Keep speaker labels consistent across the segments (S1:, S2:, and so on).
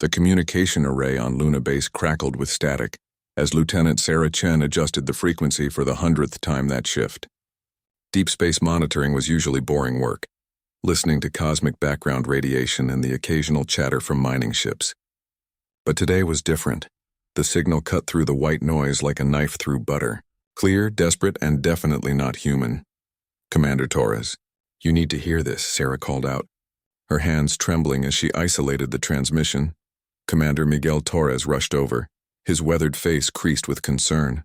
S1: The communication array on Luna Base crackled with static as Lieutenant Sarah Chen adjusted the frequency for the 100th time that shift. Deep space monitoring was usually boring work, listening to cosmic background radiation and the occasional chatter from mining ships. But today was different. The signal cut through the white noise like a knife through butter. Clear, desperate, and definitely not human. "Commander Torres, you need to hear this," Sarah called out, her hands trembling as she isolated the transmission. Commander Miguel Torres rushed over, his weathered face creased with concern.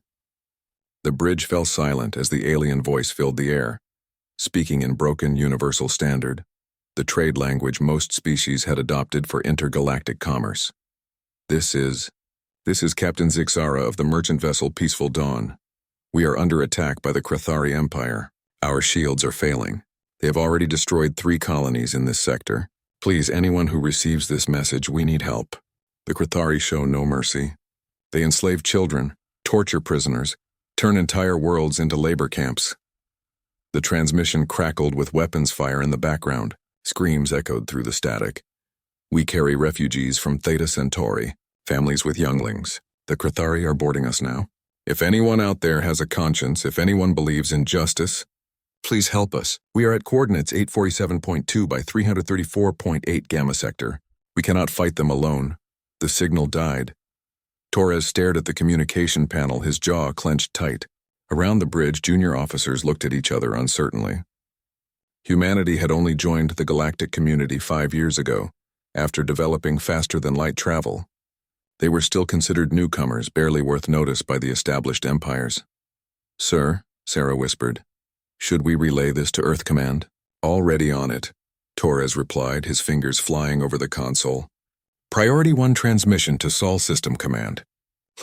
S1: The bridge fell silent as the alien voice filled the air, speaking in broken universal standard, the trade language most species had adopted for intergalactic commerce. This is Captain Zixara of the merchant vessel Peaceful Dawn. We are under attack by the Krathari Empire. Our shields are failing. They have already destroyed 3 colonies in this sector. Please, anyone who receives this message, we need help. The Krathari show no mercy. They enslave children, torture prisoners, turn entire worlds into labor camps. The transmission crackled with weapons fire in the background. Screams echoed through the static. We carry refugees from Theta Centauri, families with younglings. The Krathari are boarding us now. If anyone out there has a conscience, if anyone believes in justice, please help us. We are at coordinates 847.2 by 334.8 Gamma Sector. We cannot fight them alone. The signal died. Torres stared at the communication panel, his jaw clenched tight. Around the bridge, junior officers looked at each other uncertainly. Humanity had only joined the galactic community 5 years ago, after developing faster-than-light travel. They were still considered newcomers, barely worth notice by the established empires. "Sir," Sarah whispered, "should we relay this to Earth Command?" "Already on it," Torres replied, his fingers flying over the console. "Priority 1 transmission to Sol System Command.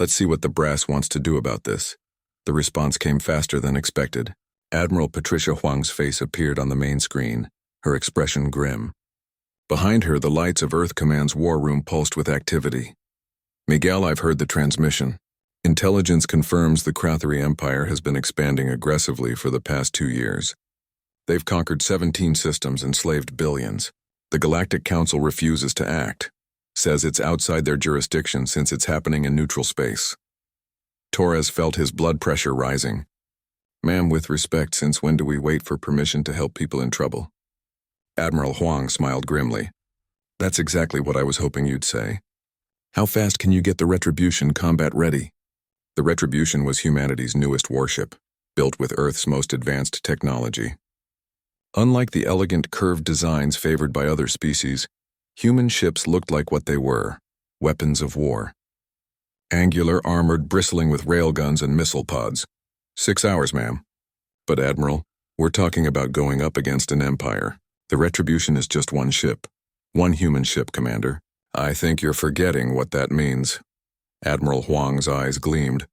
S1: Let's see what the brass wants to do about this." The response came faster than expected. Admiral Patricia Huang's face appeared on the main screen, her expression grim. Behind her, the lights of Earth Command's war room pulsed with activity. "Miguel, I've heard the transmission. Intelligence confirms the Krathari Empire has been expanding aggressively for the past 2 years. They've conquered 17 systems and enslaved billions. The Galactic Council refuses to act, says it's outside their jurisdiction since it's happening in neutral space." Torres felt his blood pressure rising. "Ma'am, with respect, since when do we wait for permission to help people in trouble?" Admiral Huang smiled grimly. "That's exactly what I was hoping you'd say. How fast can you get the Retribution combat ready?" The Retribution was humanity's newest warship, built with Earth's most advanced technology. Unlike the elegant curved designs favored by other species, human ships looked like what they were: weapons of war. Angular, armored, bristling with railguns and missile pods. 6 hours, ma'am. "But Admiral, we're talking about going up against an empire. The Retribution is just 1 ship. 1 human ship, Commander. I think you're forgetting what that means." Admiral Huang's eyes gleamed.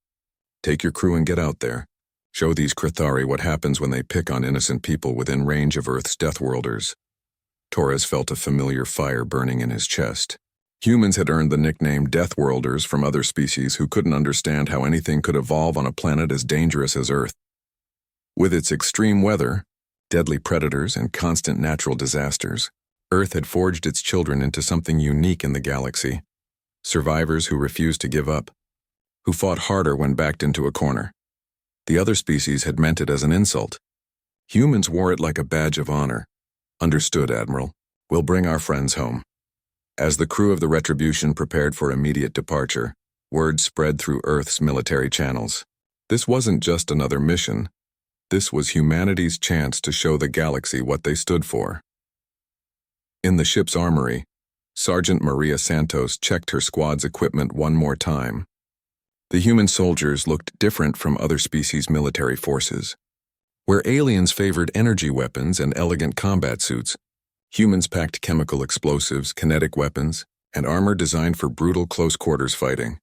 S1: "Take your crew and get out there. Show these Krathari what happens when they pick on innocent people within range of Earth's Deathworlders." Torres felt a familiar fire burning in his chest. Humans had earned the nickname Deathworlders from other species who couldn't understand how anything could evolve on a planet as dangerous as Earth. With its extreme weather, deadly predators, and constant natural disasters, Earth had forged its children into something unique in the galaxy. Survivors who refused to give up, who fought harder when backed into a corner. The other species had meant it as an insult. Humans wore it like a badge of honor. "Understood, Admiral. We'll bring our friends home." As the crew of the Retribution prepared for immediate departure, word spread through Earth's military channels. This wasn't just another mission. This was humanity's chance to show the galaxy what they stood for. In the ship's armory, Sergeant Maria Santos checked her squad's equipment one more time. The human soldiers looked different from other species' military forces. Where aliens favored energy weapons and elegant combat suits, humans packed chemical explosives, kinetic weapons, and armor designed for brutal close-quarters fighting.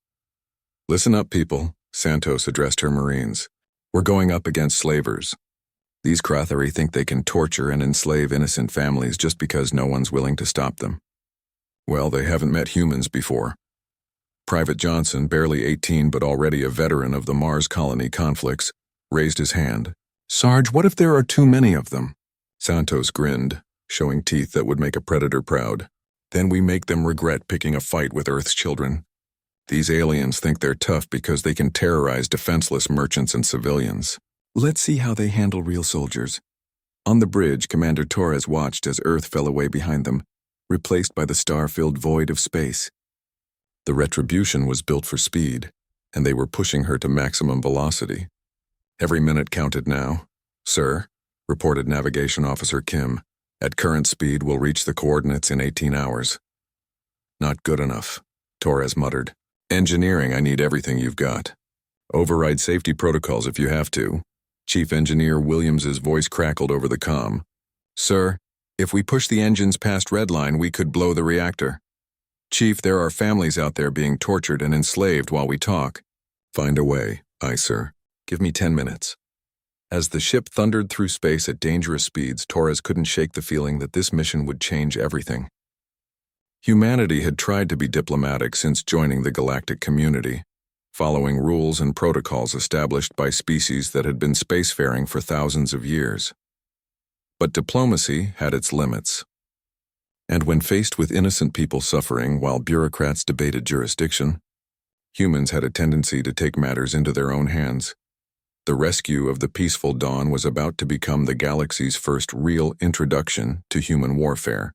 S1: "Listen up, people," Santos addressed her Marines. "We're going up against slavers. These Krathari think they can torture and enslave innocent families just because no one's willing to stop them. Well, they haven't met humans before." Private Johnson, barely 18 but already a veteran of the Mars colony conflicts, raised his hand. "Sarge, what if there are too many of them?" Santos grinned, showing teeth that would make a predator proud. Then we make them regret picking a fight with Earth's children. These aliens think they're tough because they can terrorize defenseless merchants and civilians. Let's see how they handle real soldiers. On the bridge, Commander Torres watched as Earth fell away behind them, replaced by the star-filled void of space. The Retribution was built for speed, and they were pushing her to maximum velocity. Every minute counted now. Sir, reported Navigation Officer Kim, at current speed we'll reach the coordinates in 18 hours. Not good enough, Torres muttered. Engineering, I need everything you've got. Override safety protocols if you have to. Chief Engineer Williams's voice crackled over the comm. Sir, if we push the engines past Redline, we could blow the reactor. Chief, there are families out there being tortured and enslaved while we talk. Find a way, aye, sir. Give me 10 minutes. As the ship thundered through space at dangerous speeds, Torres couldn't shake the feeling that this mission would change everything. Humanity had tried to be diplomatic since joining the galactic community, following rules and protocols established by species that had been spacefaring for thousands of years. But diplomacy had its limits. And when faced with innocent people suffering while bureaucrats debated jurisdiction, humans had a tendency to take matters into their own hands. The rescue of the Peaceful Dawn was about to become the galaxy's first real introduction to human warfare.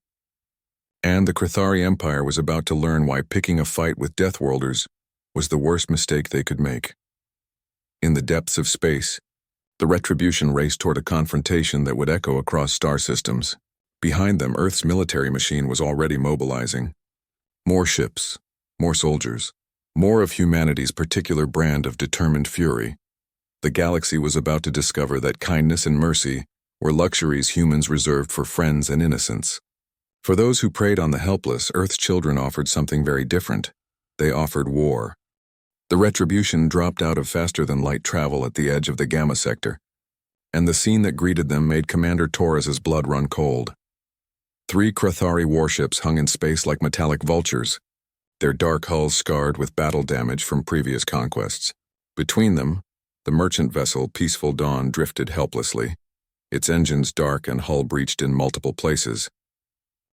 S1: And the Crithari Empire was about to learn why picking a fight with Deathworlders was the worst mistake they could make. In the depths of space, the Retribution raced toward a confrontation that would echo across star systems. Behind them, Earth's military machine was already mobilizing. More ships, more soldiers, more of humanity's particular brand of determined fury. The galaxy was about to discover that kindness and mercy were luxuries humans reserved for friends and innocents. For those who preyed on the helpless, Earth's children offered something very different. They offered war. The Retribution dropped out of faster-than-light travel at the edge of the Gamma sector, and the scene that greeted them made Commander Torres's blood run cold. 3 Crithari warships hung in space like metallic vultures, their dark hulls scarred with battle damage from previous conquests. Between them, the merchant vessel Peaceful Dawn drifted helplessly, its engines dark and hull breached in multiple places.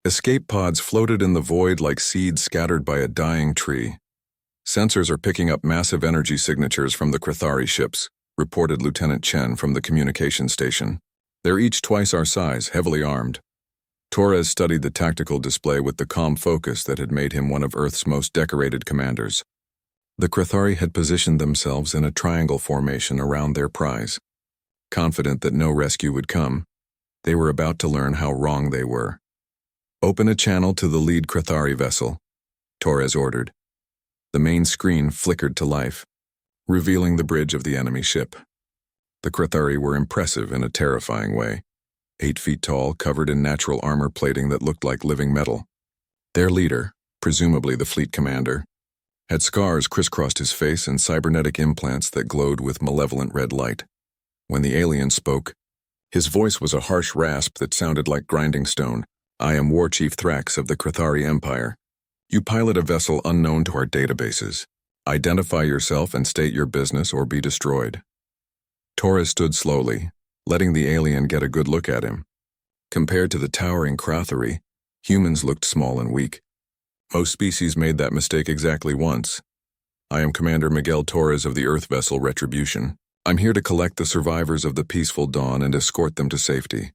S1: Escape pods floated in the void like seeds scattered by a dying tree. Sensors are picking up massive energy signatures from the Crithari ships, reported Lieutenant Chen from the communication station. They're each twice our size, heavily armed. Torres studied the tactical display with the calm focus that had made him one of Earth's most decorated commanders. The Crithari had positioned themselves in a triangle formation around their prize. Confident that no rescue would come, they were about to learn how wrong they were. Open a channel to the lead Crithari vessel, Torres ordered. The main screen flickered to life, revealing the bridge of the enemy ship. The Crithari were impressive in a terrifying way, 8 feet tall, covered in natural armor plating that looked like living metal. Their leader, presumably the fleet commander, had scars crisscrossed his face and cybernetic implants that glowed with malevolent red light. When the alien spoke, his voice was a harsh rasp that sounded like grinding stone. I am War Chief Thrax of the Crithari Empire. You pilot a vessel unknown to our databases. Identify yourself and state your business or be destroyed. Torres stood slowly, letting the alien get a good look at him. Compared to the towering Crithari, humans looked small and weak. Most species made that mistake exactly once. I am Commander Miguel Torres of the Earth vessel Retribution. I'm here to collect the survivors of the Peaceful Dawn and escort them to safety.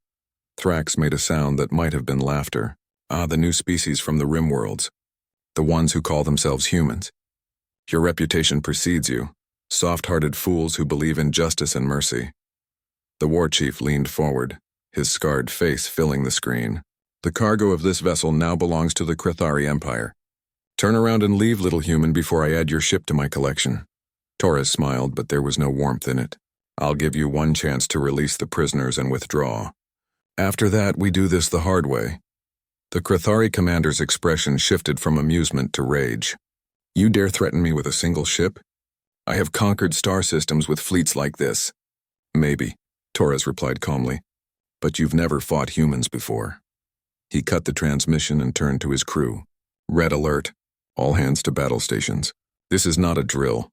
S1: Thrax made a sound that might have been laughter. Ah, the new species from the rim worlds. The ones who call themselves humans. Your reputation precedes you. Soft-hearted fools who believe in justice and mercy. The war chief leaned forward, his scarred face filling the screen. The cargo of this vessel now belongs to the Crithari Empire. Turn around and leave, little human, before I add your ship to my collection. Torres smiled, but there was no warmth in it. I'll give you one chance to release the prisoners and withdraw. After that, we do this the hard way. The Crithari commander's expression shifted from amusement to rage. You dare threaten me with a single ship? I have conquered star systems with fleets like this. Maybe, Torres replied calmly, but you've never fought humans before. He cut the transmission and turned to his crew. Red alert. All hands to battle stations. This is not a drill.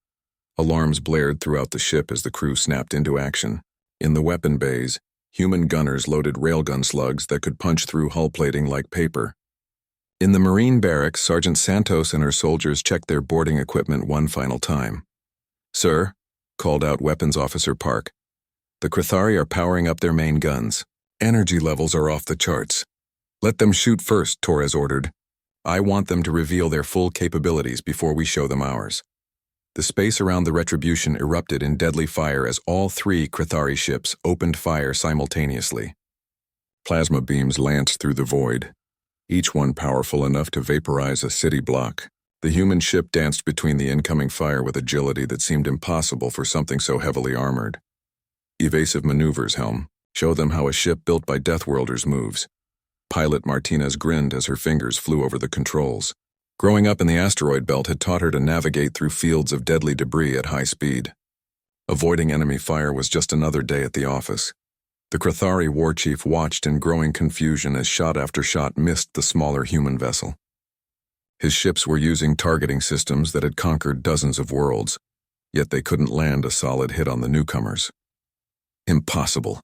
S1: Alarms blared throughout the ship as the crew snapped into action. In the weapon bays, human gunners loaded railgun slugs that could punch through hull plating like paper. In the Marine barracks, Sergeant Santos and her soldiers checked their boarding equipment one final time. "Sir," called out Weapons Officer Park, "the Crithari are powering up their main guns. Energy levels are off the charts." "Let them shoot first," Torres ordered. "I want them to reveal their full capabilities before we show them ours." The space around the Retribution erupted in deadly fire as all 3 Crithari ships opened fire simultaneously. Plasma beams lanced through the void, each one powerful enough to vaporize a city block. The human ship danced between the incoming fire with agility that seemed impossible for something so heavily armored. "Evasive maneuvers, Helm. Show them how a ship built by Deathworlders moves." Pilot Martinez grinned as her fingers flew over the controls. Growing up in the asteroid belt had taught her to navigate through fields of deadly debris at high speed. Avoiding enemy fire was just another day at the office. The Crithari war chief watched in growing confusion as shot after shot missed the smaller human vessel. His ships were using targeting systems that had conquered dozens of worlds, yet they couldn't land a solid hit on the newcomers. "Impossible,"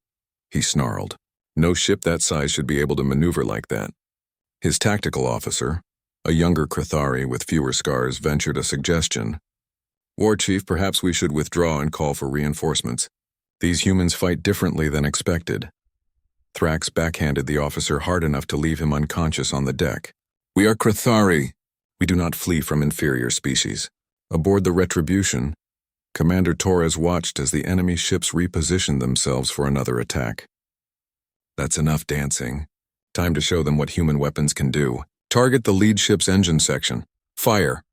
S1: he snarled. "No ship that size should be able to maneuver like that." His tactical officer, a younger Crithari with fewer scars, ventured a suggestion. "War Chief, perhaps we should withdraw and call for reinforcements. These humans fight differently than expected." Thrax backhanded the officer hard enough to leave him unconscious on the deck. "We are Crithari. We do not flee from inferior species." Aboard the Retribution, Commander Torres watched as the enemy ships repositioned themselves for another attack. "That's enough dancing. Time to show them what human weapons can do. Target the lead ship's engine section. Fire."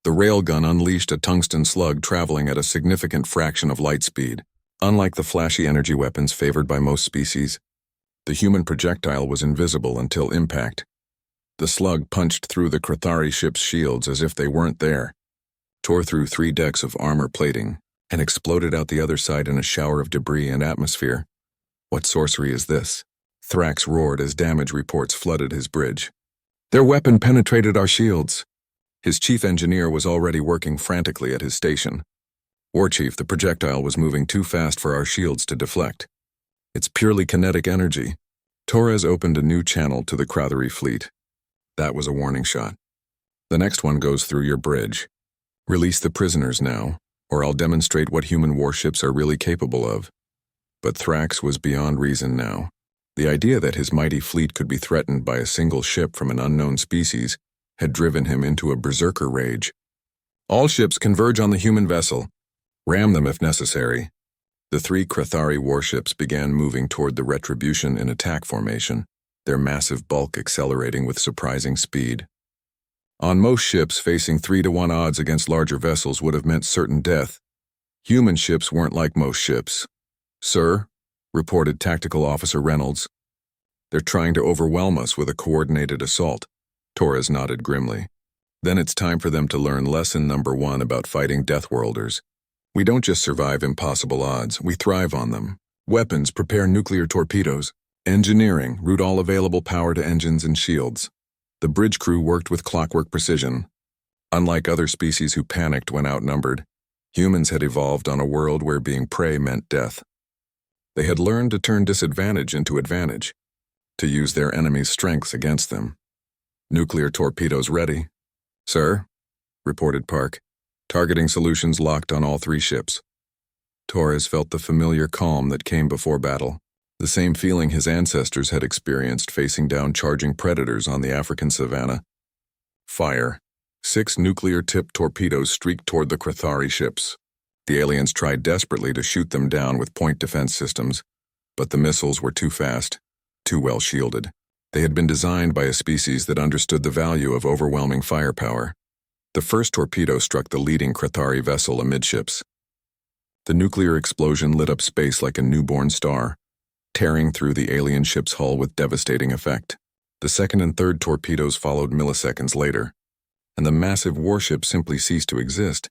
S1: The railgun unleashed a tungsten slug traveling at a significant fraction of light speed. Unlike the flashy energy weapons favored by most species, the human projectile was invisible until impact. The slug punched through the Crithari ship's shields as if they weren't there, tore through 3 decks of armor plating, and exploded out the other side in a shower of debris and atmosphere. "What sorcery is this?" Thrax roared as damage reports flooded his bridge. "Their weapon penetrated our shields." His chief engineer was already working frantically at his station. "War Chief, the projectile was moving too fast for our shields to deflect. It's purely kinetic energy." Torres opened a new channel to the Crithari fleet. "That was a warning shot. The next one goes through your bridge. Release the prisoners now, or I'll demonstrate what human warships are really capable of." But Thrax was beyond reason now. The idea that his mighty fleet could be threatened by a single ship from an unknown species had driven him into a berserker rage. "All ships converge on the human vessel. Ram them if necessary." The 3 Crithari warships began moving toward the Retribution in attack formation, their massive bulk accelerating with surprising speed. On most ships, facing 3-to-1 odds against larger vessels would have meant certain death. Human ships weren't like most ships. "Sir," reported Tactical Officer Reynolds, "they're trying to overwhelm us with a coordinated assault." Torres nodded grimly. "Then it's time for them to learn lesson number 1 about fighting Deathworlders. We don't just survive impossible odds, we thrive on them. Weapons, prepare nuclear torpedoes. Engineering, route all available power to engines and shields." The bridge crew worked with clockwork precision. Unlike other species who panicked when outnumbered, humans had evolved on a world where being prey meant death. They had learned to turn disadvantage into advantage, to use their enemies' strengths against them. "Nuclear torpedoes ready." "Sir," reported Park. "Targeting solutions locked on all 3 ships." Torres felt the familiar calm that came before battle, the same feeling his ancestors had experienced facing down charging predators on the African savanna. Fire. 6 nuclear-tipped torpedoes streaked toward the Crithari ships. The aliens tried desperately to shoot them down with point defense systems, but the missiles were too fast, too well shielded. They had been designed by a species that understood the value of overwhelming firepower. The first torpedo struck the leading Crithari vessel amidships. The nuclear explosion lit up space like a newborn star, tearing through the alien ship's hull with devastating effect. The second and third torpedoes followed milliseconds later, and the massive warship simply ceased to exist,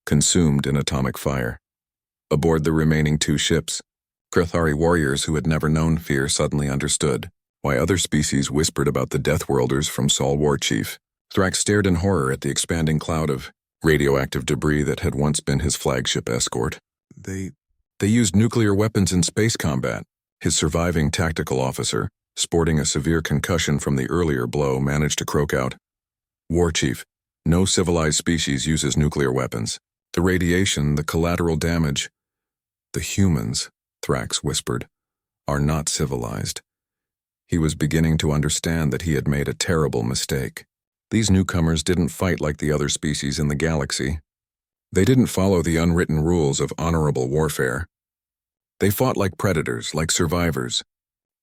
S1: consumed in atomic fire. Aboard the remaining 2 ships, Crithari warriors who had never known fear suddenly understood why other species whispered about the Deathworlders from Sol War Chief. Thrax stared in horror at the expanding cloud of radioactive debris that had once been his flagship escort. They used nuclear weapons in space combat. His surviving tactical officer, sporting a severe concussion from the earlier blow, managed to croak out, "War Chief, no civilized species uses nuclear weapons. The radiation, the collateral damage." "The humans," Thrax whispered, "are not civilized." He was beginning to understand that he had made a terrible mistake. These newcomers didn't fight like the other species in the galaxy. They didn't follow the unwritten rules of honorable warfare. They fought like predators, like survivors,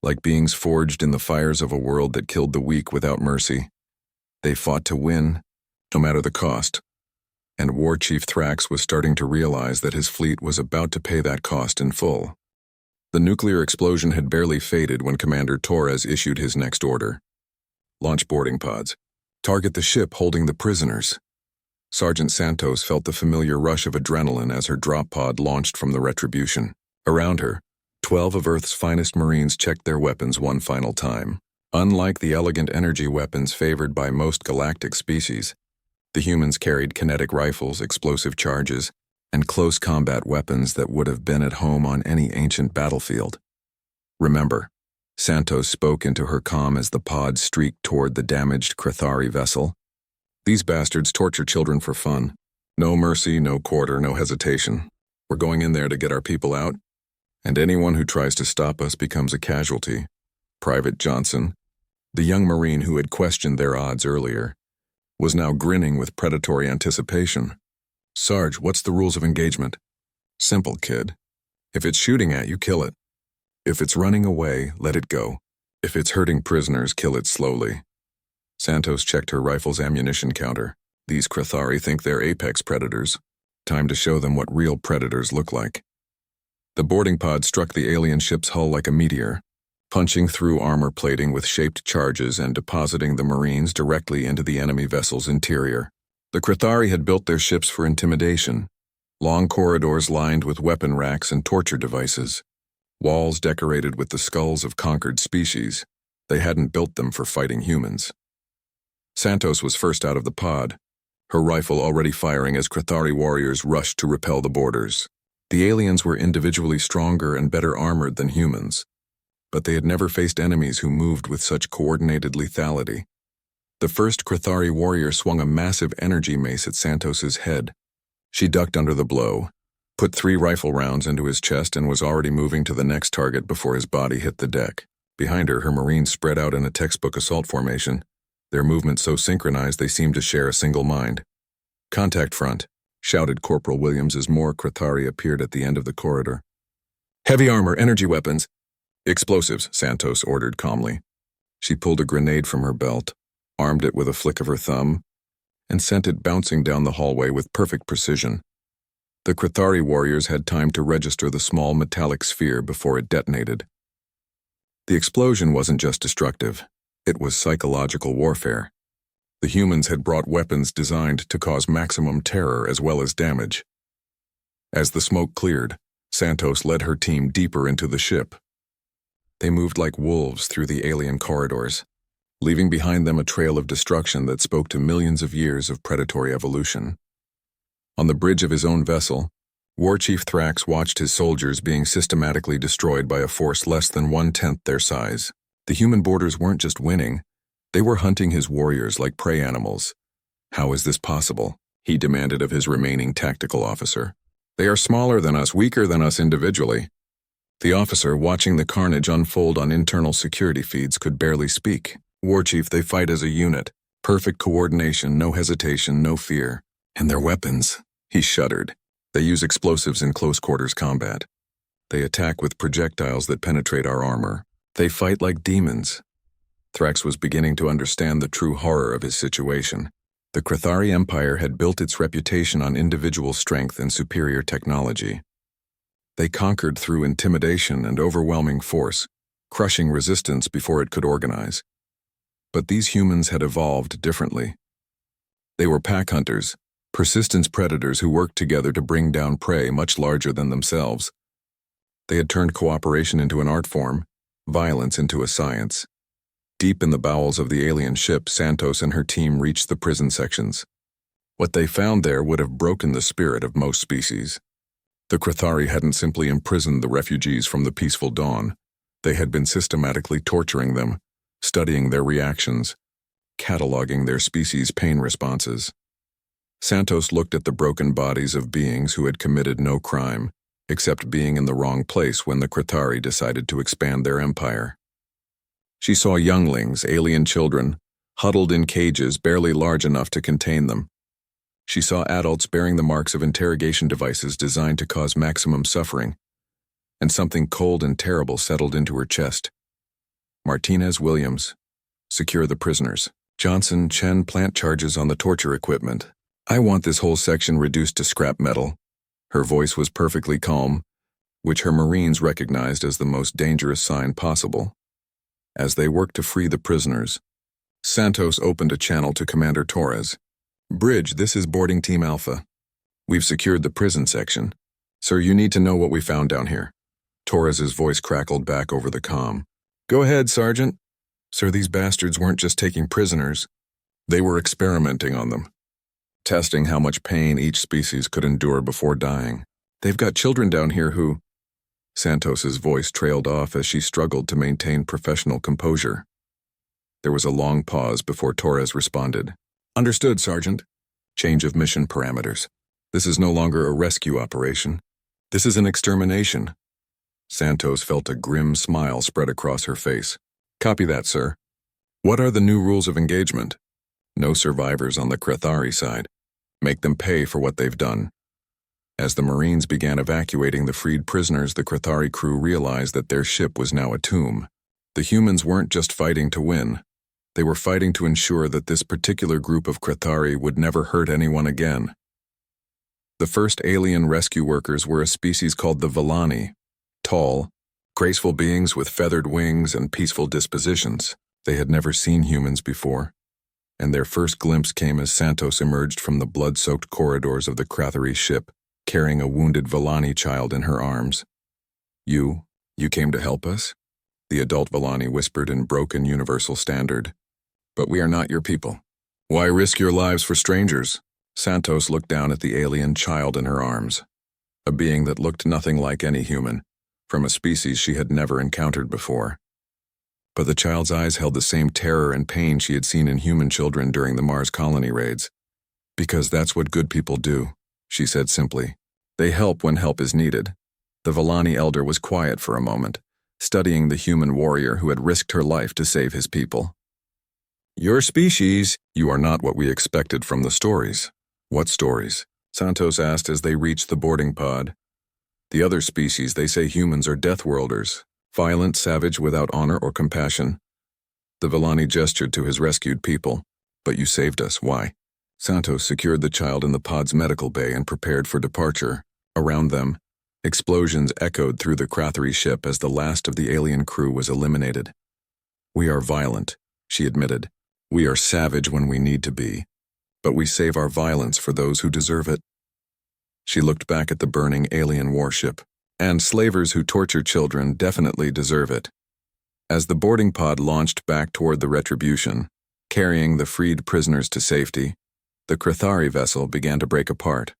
S1: like beings forged in the fires of a world that killed the weak without mercy. They fought to win, no matter the cost. And War Chief Thrax was starting to realize that his fleet was about to pay that cost in full. The nuclear explosion had barely faded when Commander Torres issued his next order. "Launch boarding pods. Target the ship holding the prisoners." Sergeant Santos felt the familiar rush of adrenaline as her drop pod launched from the Retribution. Around her, 12 of Earth's finest Marines checked their weapons one final time. Unlike the elegant energy weapons favored by most galactic species, the humans carried kinetic rifles, explosive charges, and close combat weapons that would have been at home on any ancient battlefield. "Remember," Santos spoke into her comm as the pod streaked toward the damaged Crithari vessel. "These bastards torture children for fun. No mercy, no quarter, no hesitation. We're going in there to get our people out, and anyone who tries to stop us becomes a casualty." Private Johnson, the young Marine who had questioned their odds earlier, was now grinning with predatory anticipation. "Sarge, what's the rules of engagement?" "Simple, kid. If it's shooting at you, kill it. If it's running away, let it go. If it's hurting prisoners, kill it slowly." Santos checked her rifle's ammunition counter. "These Crithari think they're apex predators. Time to show them what real predators look like." The boarding pod struck the alien ship's hull like a meteor, punching through armor plating with shaped charges and depositing the Marines directly into the enemy vessel's interior. The Crithari had built their ships for intimidation, long corridors lined with weapon racks and torture devices, walls decorated with the skulls of conquered species. They hadn't built them for fighting humans. Santos was first out of the pod, her rifle already firing as Crithari warriors rushed to repel the boarders. The aliens were individually stronger and better armored than humans, but they had never faced enemies who moved with such coordinated lethality. The first Crithari warrior swung a massive energy mace at Santos's head. She ducked under the blow, put 3 rifle rounds into his chest, and was already moving to the next target before his body hit the deck. Behind her, her Marines spread out in a textbook assault formation, their movements so synchronized they seemed to share a single mind. "Contact front," shouted Corporal Williams as more Crithari appeared at the end of the corridor. "Heavy armor, energy weapons." "Explosives," Santos ordered calmly. She pulled a grenade from her belt, armed it with a flick of her thumb, and sent it bouncing down the hallway with perfect precision. The Crithari warriors had time to register the small metallic sphere before it detonated. The explosion wasn't just destructive, it was psychological warfare. The humans had brought weapons designed to cause maximum terror as well as damage. As the smoke cleared, Santos led her team deeper into the ship. They moved like wolves through the alien corridors, leaving behind them a trail of destruction that spoke to millions of years of predatory evolution. On the bridge of his own vessel, War Chief Thrax watched his soldiers being systematically destroyed by a force less than 1/10 their size. The human boarders weren't just winning, they were hunting his warriors like prey animals. "How is this possible?" he demanded of his remaining tactical officer. "They are smaller than us, weaker than us individually." The officer, watching the carnage unfold on internal security feeds, could barely speak. "War Chief, they fight as a unit. Perfect coordination, no hesitation, no fear. And their weapons," he shuddered. "They use explosives in close-quarters combat. They attack with projectiles that penetrate our armor. They fight like demons." Thrax was beginning to understand the true horror of his situation. The Crithari Empire had built its reputation on individual strength and superior technology. They conquered through intimidation and overwhelming force, crushing resistance before it could organize. But these humans had evolved differently. They were pack hunters, persistence predators who worked together to bring down prey much larger than themselves. They had turned cooperation into an art form, violence into a science. Deep in the bowels of the alien ship, Santos and her team reached the prison sections. What they found there would have broken the spirit of most species. The Crithari hadn't simply imprisoned the refugees from the peaceful dawn. They had been systematically torturing them, studying their reactions, cataloging their species' pain responses. Santos looked at the broken bodies of beings who had committed no crime, except being in the wrong place when the Krithari decided to expand their empire. She saw younglings, alien children, huddled in cages barely large enough to contain them. She saw adults bearing the marks of interrogation devices designed to cause maximum suffering, and something cold and terrible settled into her chest. Martinez Williams, secure the prisoners. Johnson Chen, plant charges on the torture equipment. I want this whole section reduced to scrap metal. Her voice was perfectly calm, which her Marines recognized as the most dangerous sign possible. As they worked to free the prisoners, Santos opened a channel to Commander Torres. Bridge, this is boarding team Alpha. We've secured the prison section. Sir, you need to know what we found down here. Torres's voice crackled back over the comm. Go ahead, Sergeant. Sir, these bastards weren't just taking prisoners. They were experimenting on them, testing how much pain each species could endure before dying. They've got children down here who... Santos's voice trailed off as she struggled to maintain professional composure. There was a long pause before Torres responded. Understood, Sergeant. Change of mission parameters. This is no longer a rescue operation. This is an extermination. Santos felt a grim smile spread across her face. Copy that, sir. What are the new rules of engagement? No survivors on the Krithari side. Make them pay for what they've done. As the Marines began evacuating the freed prisoners, the Krithari crew realized that their ship was now a tomb. The humans weren't just fighting to win. They were fighting to ensure that this particular group of Krithari would never hurt anyone again. The first alien rescue workers were a species called the Villani, tall, graceful beings with feathered wings and peaceful dispositions. They had never seen humans before, and their first glimpse came as Santos emerged from the blood-soaked corridors of the Krithari ship, carrying a wounded Villani child in her arms. You came to help us? The adult Villani whispered in broken universal standard. But we are not your people. Why risk your lives for strangers? Santos looked down at the alien child in her arms, a being that looked nothing like any human, from a species she had never encountered before. But the child's eyes held the same terror and pain she had seen in human children during the Mars colony raids. Because that's what good people do, she said simply. They help when help is needed. The Villani elder was quiet for a moment, studying the human warrior who had risked her life to save his people. Your species, you are not what we expected from the stories. What stories? Santos asked as they reached the boarding pod. The other species, they say humans are Deathworlders, violent, savage, without honor or compassion. The Villani gestured to his rescued people. But you saved us, why? Santos secured the child in the pod's medical bay and prepared for departure. Around them, explosions echoed through the Krithari ship as the last of the alien crew was eliminated. We are violent, she admitted. We are savage when we need to be, but we save our violence for those who deserve it. She looked back at the burning alien warship, and slavers who torture children definitely deserve it. As the boarding pod launched back toward the Retribution, carrying the freed prisoners to safety, the Krithari vessel began to break apart.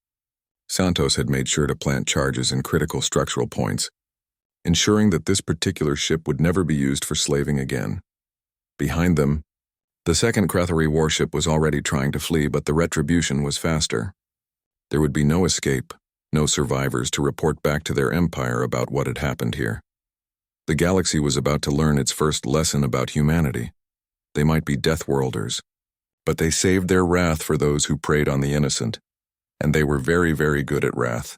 S1: Santos had made sure to plant charges in critical structural points, ensuring that this particular ship would never be used for slaving again. Behind them, the second Krithari warship was already trying to flee, but the Retribution was faster. There would be no escape, no survivors to report back to their empire about what had happened here. The galaxy was about to learn its first lesson about humanity. They might be Deathworlders, but they saved their wrath for those who preyed on the innocent, and they were very, very good at wrath.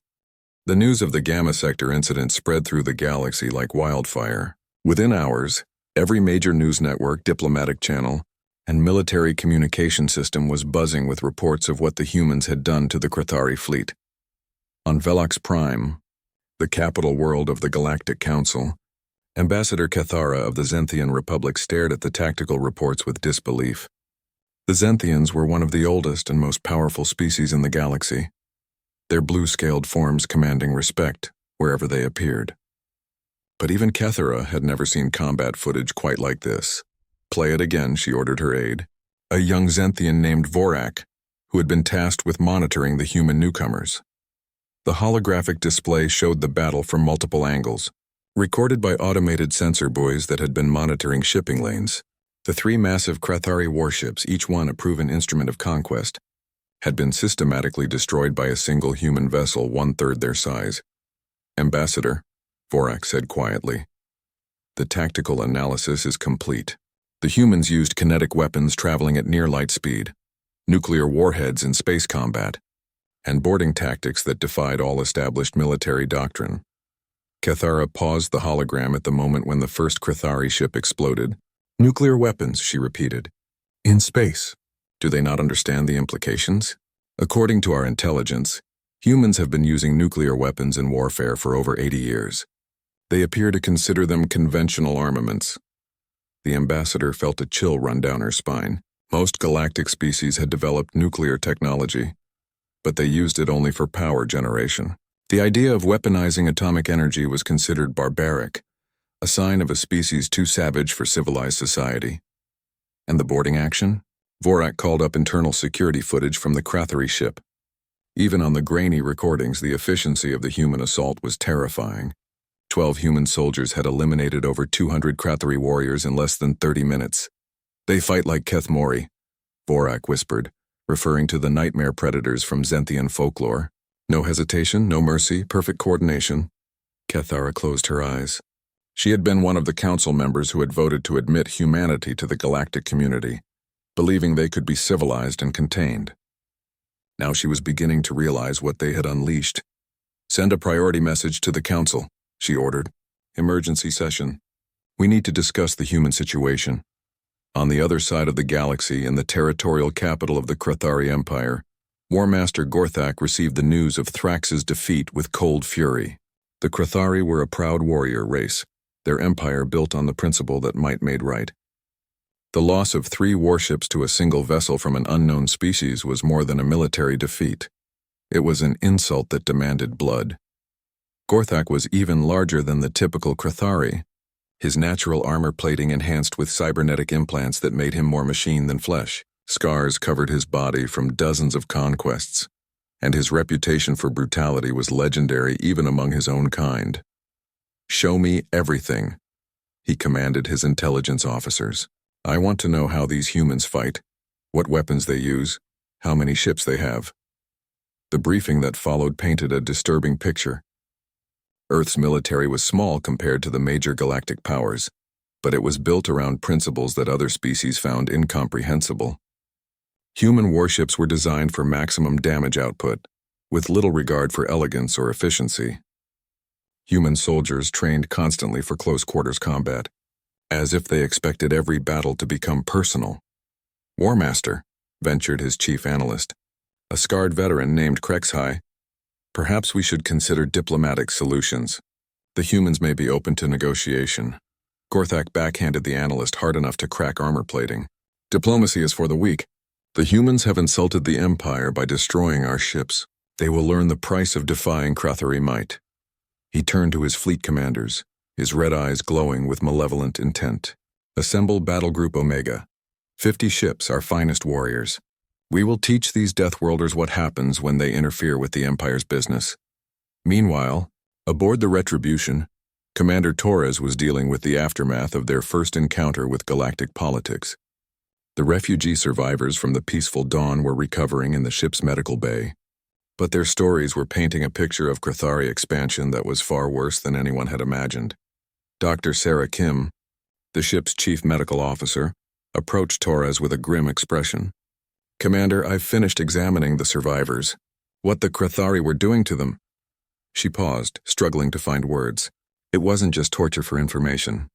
S1: The news of the Gamma Sector incident spread through the galaxy like wildfire. Within hours, every major news network, diplomatic channel, and military communication system was buzzing with reports of what the humans had done to the Krithari fleet. On Velox Prime, the capital world of the Galactic Council, Ambassador Cathara of the Zenthian Republic stared at the tactical reports with disbelief. The Zenthians were one of the oldest and most powerful species in the galaxy, their blue-scaled forms commanding respect wherever they appeared. But even Cathara had never seen combat footage quite like this. Play it again, she ordered her aide, a young Zenthian named Vorak, who had been tasked with monitoring the human newcomers. The holographic display showed the battle from multiple angles, Recorded by automated sensor buoys that had been monitoring shipping lanes, the three massive Krathari warships, each one a proven instrument of conquest, had been systematically destroyed by a single human vessel one-third their size. "Ambassador," Vorak said quietly, "the tactical analysis is complete. The humans used kinetic weapons traveling at near light speed, nuclear warheads in space combat, and boarding tactics that defied all established military doctrine." Cathara paused the hologram at the moment when the first Krathari ship exploded. "Nuclear weapons," she repeated. "In space. Do they not understand the implications? According to our intelligence, humans have been using nuclear weapons in warfare for over 80 years. They appear to consider them conventional armaments." The ambassador felt a chill run down her spine. Most galactic species had developed nuclear technology, but they used it only for power generation. The idea of weaponizing atomic energy was considered barbaric, a sign of a species too savage for civilized society. And the boarding action? Vorak called up internal security footage from the Krathari ship. Even on the grainy recordings, the efficiency of the human assault was terrifying. 12 human soldiers had eliminated over 200 Krathari warriors in less than 30 minutes. "They fight like Keth Mori," Vorak whispered, referring to the nightmare predators from Zenthian folklore. "No hesitation, no mercy, perfect coordination." Cathara closed her eyes. She had been one of the council members who had voted to admit humanity to the galactic community, believing they could be civilized and contained. Now she was beginning to realize what they had unleashed. "Send a priority message to the council," she ordered. "Emergency session. We need to discuss the human situation." On the other side of the galaxy, in the territorial capital of the Krathari Empire, War Master Gorthak received the news of Thrax's defeat with cold fury. The Krathari were a proud warrior race, their empire built on the principle that might made right. The loss of 3 warships to a single vessel from an unknown species was more than a military defeat. It was an insult that demanded blood. Gorthak was even larger than the typical Krathari, his natural armor plating enhanced with cybernetic implants that made him more machine than flesh. Scars covered his body from dozens of conquests, and his reputation for brutality was legendary even among his own kind. "Show me everything," he commanded his intelligence officers. "I want to know how these humans fight, what weapons they use, how many ships they have." The briefing that followed painted a disturbing picture. Earth's military was small compared to the major galactic powers, but it was built around principles that other species found incomprehensible. Human warships were designed for maximum damage output, with little regard for elegance or efficiency. Human soldiers trained constantly for close-quarters combat, as if they expected every battle to become personal. "War Master," ventured his chief analyst, a scarred veteran named Krexhai, "perhaps we should consider diplomatic solutions. The humans may be open to negotiation." Gorthak backhanded the analyst hard enough to crack armor plating. "Diplomacy is for the weak. The humans have insulted the Empire by destroying our ships. They will learn the price of defying Krathari might." He turned to his fleet commanders, his red eyes glowing with malevolent intent. "Assemble Battle Group Omega. 50 ships, our finest warriors. We will teach these Deathworlders what happens when they interfere with the Empire's business." Meanwhile, aboard the Retribution, Commander Torres was dealing with the aftermath of their first encounter with galactic politics. The refugee survivors from the peaceful dawn were recovering in the ship's medical bay, but their stories were painting a picture of Krathari expansion that was far worse than anyone had imagined. Dr. Sarah Kim, the ship's chief medical officer, approached Torres with a grim expression. "Commander, I've finished examining the survivors. What the Krathari were doing to them." She paused, struggling to find words. It wasn't just torture for information.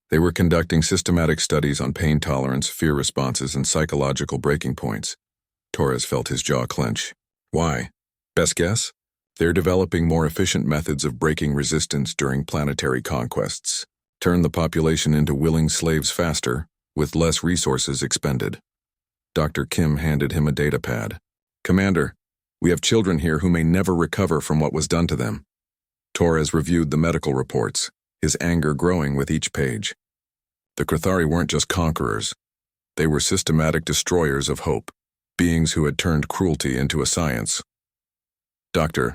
S1: They were conducting systematic studies on pain tolerance, fear responses, and psychological breaking points. Torres felt his jaw clench. "Why? Best guess? They're developing more efficient methods of breaking resistance during planetary conquests. Turn the population into willing slaves faster, with less resources expended." Dr. Kim handed him a data pad. "Commander, we have children here who may never recover from what was done to them." Torres reviewed the medical reports, his anger growing with each page. The Krathari weren't just conquerors. They were systematic destroyers of hope, beings who had turned cruelty into a science. "Doctor,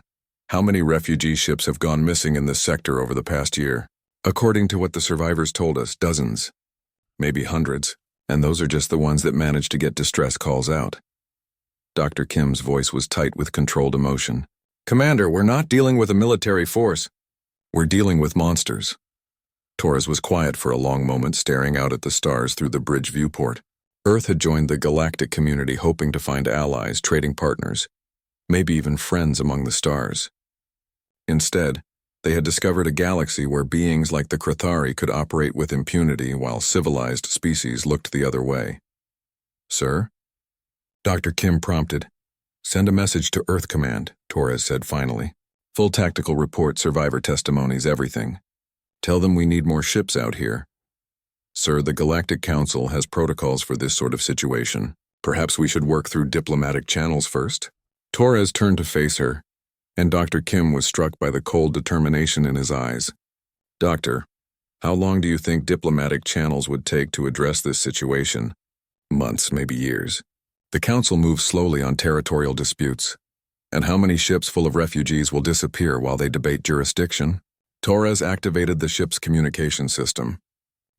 S1: how many refugee ships have gone missing in this sector over the past year?" According to what the survivors told us, dozens, maybe hundreds, and those are just the ones that managed to get distress calls out. Dr. Kim's voice was tight with controlled emotion. Commander, we're not dealing with a military force. We're dealing with monsters. Torres was quiet for a long moment, staring out at the stars through the bridge viewport. Earth had joined the galactic community, hoping to find allies, trading partners, maybe even friends among the stars. Instead, they had discovered a galaxy where beings like the Krathari could operate with impunity while civilized species looked the other way. Sir? Dr. Kim prompted. Send a message to Earth Command, Torres said finally. Full tactical report, survivor testimonies, everything. Tell them we need more ships out here. Sir, the Galactic Council has protocols for this sort of situation. Perhaps we should work through diplomatic channels first? Torres turned to face her, and Dr. Kim was struck by the cold determination in his eyes. Doctor, how long do you think diplomatic channels would take to address this situation? Months, maybe years. The Council moves slowly on territorial disputes. And how many ships full of refugees will disappear while they debate jurisdiction? Torres activated the ship's communication system.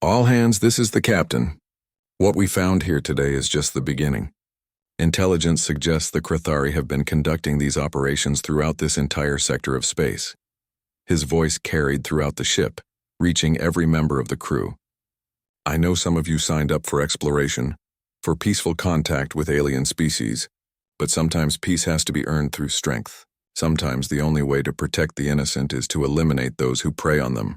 S1: All hands, this is the captain. What we found here today is just the beginning. Intelligence suggests the Krathari have been conducting these operations throughout this entire sector of space. His voice carried throughout the ship, reaching every member of the crew. I know some of you signed up for exploration, for peaceful contact with alien species, but sometimes peace has to be earned through strength. Sometimes the only way to protect the innocent is to eliminate those who prey on them.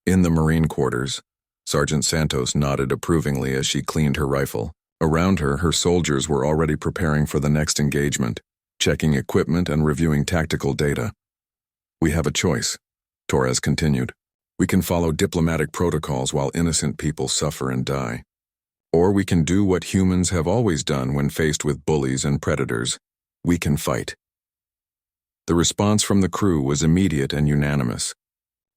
S1: In the Marine quarters, Sergeant Santos nodded approvingly as she cleaned her rifle. Around her, her soldiers were already preparing for the next engagement, checking equipment and reviewing tactical data. We have a choice, Torres continued. We can follow diplomatic protocols while innocent people suffer and die. Or we can do what humans have always done when faced with bullies and predators. We can fight. The response from the crew was immediate and unanimous.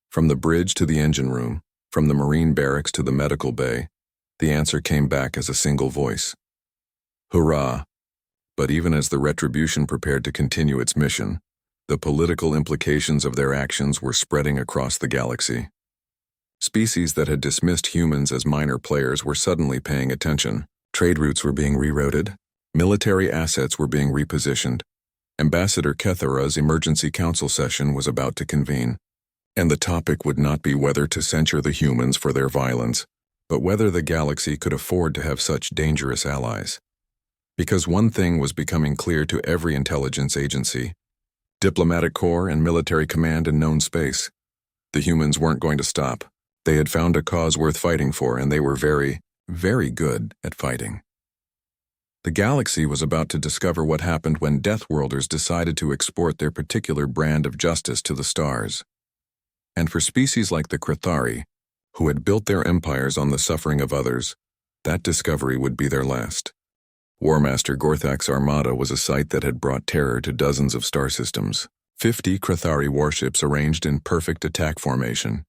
S1: From the bridge to the engine room, from the Marine barracks to the medical bay, the answer came back as a single voice. Hurrah! But even as the Retribution prepared to continue its mission, the political implications of their actions were spreading across the galaxy. Species that had dismissed humans as minor players were suddenly paying attention. Trade routes were being rerouted, military assets were being repositioned. Ambassador Kethara's emergency council session was about to convene. And the topic would not be whether to censure the humans for their violence, but whether the galaxy could afford to have such dangerous allies. Because one thing was becoming clear to every intelligence agency: diplomatic corps and military command in known space. The humans weren't going to stop. They had found a cause worth fighting for, and they were very, very good at fighting. The galaxy was about to discover what happened when Deathworlders decided to export their particular brand of justice to the stars. And for species like the Krathari, who had built their empires on the suffering of others, that discovery would be their last. Warmaster Gorthak's armada was a sight that had brought terror to dozens of star systems. 50 Krathari warships arranged in perfect attack formation,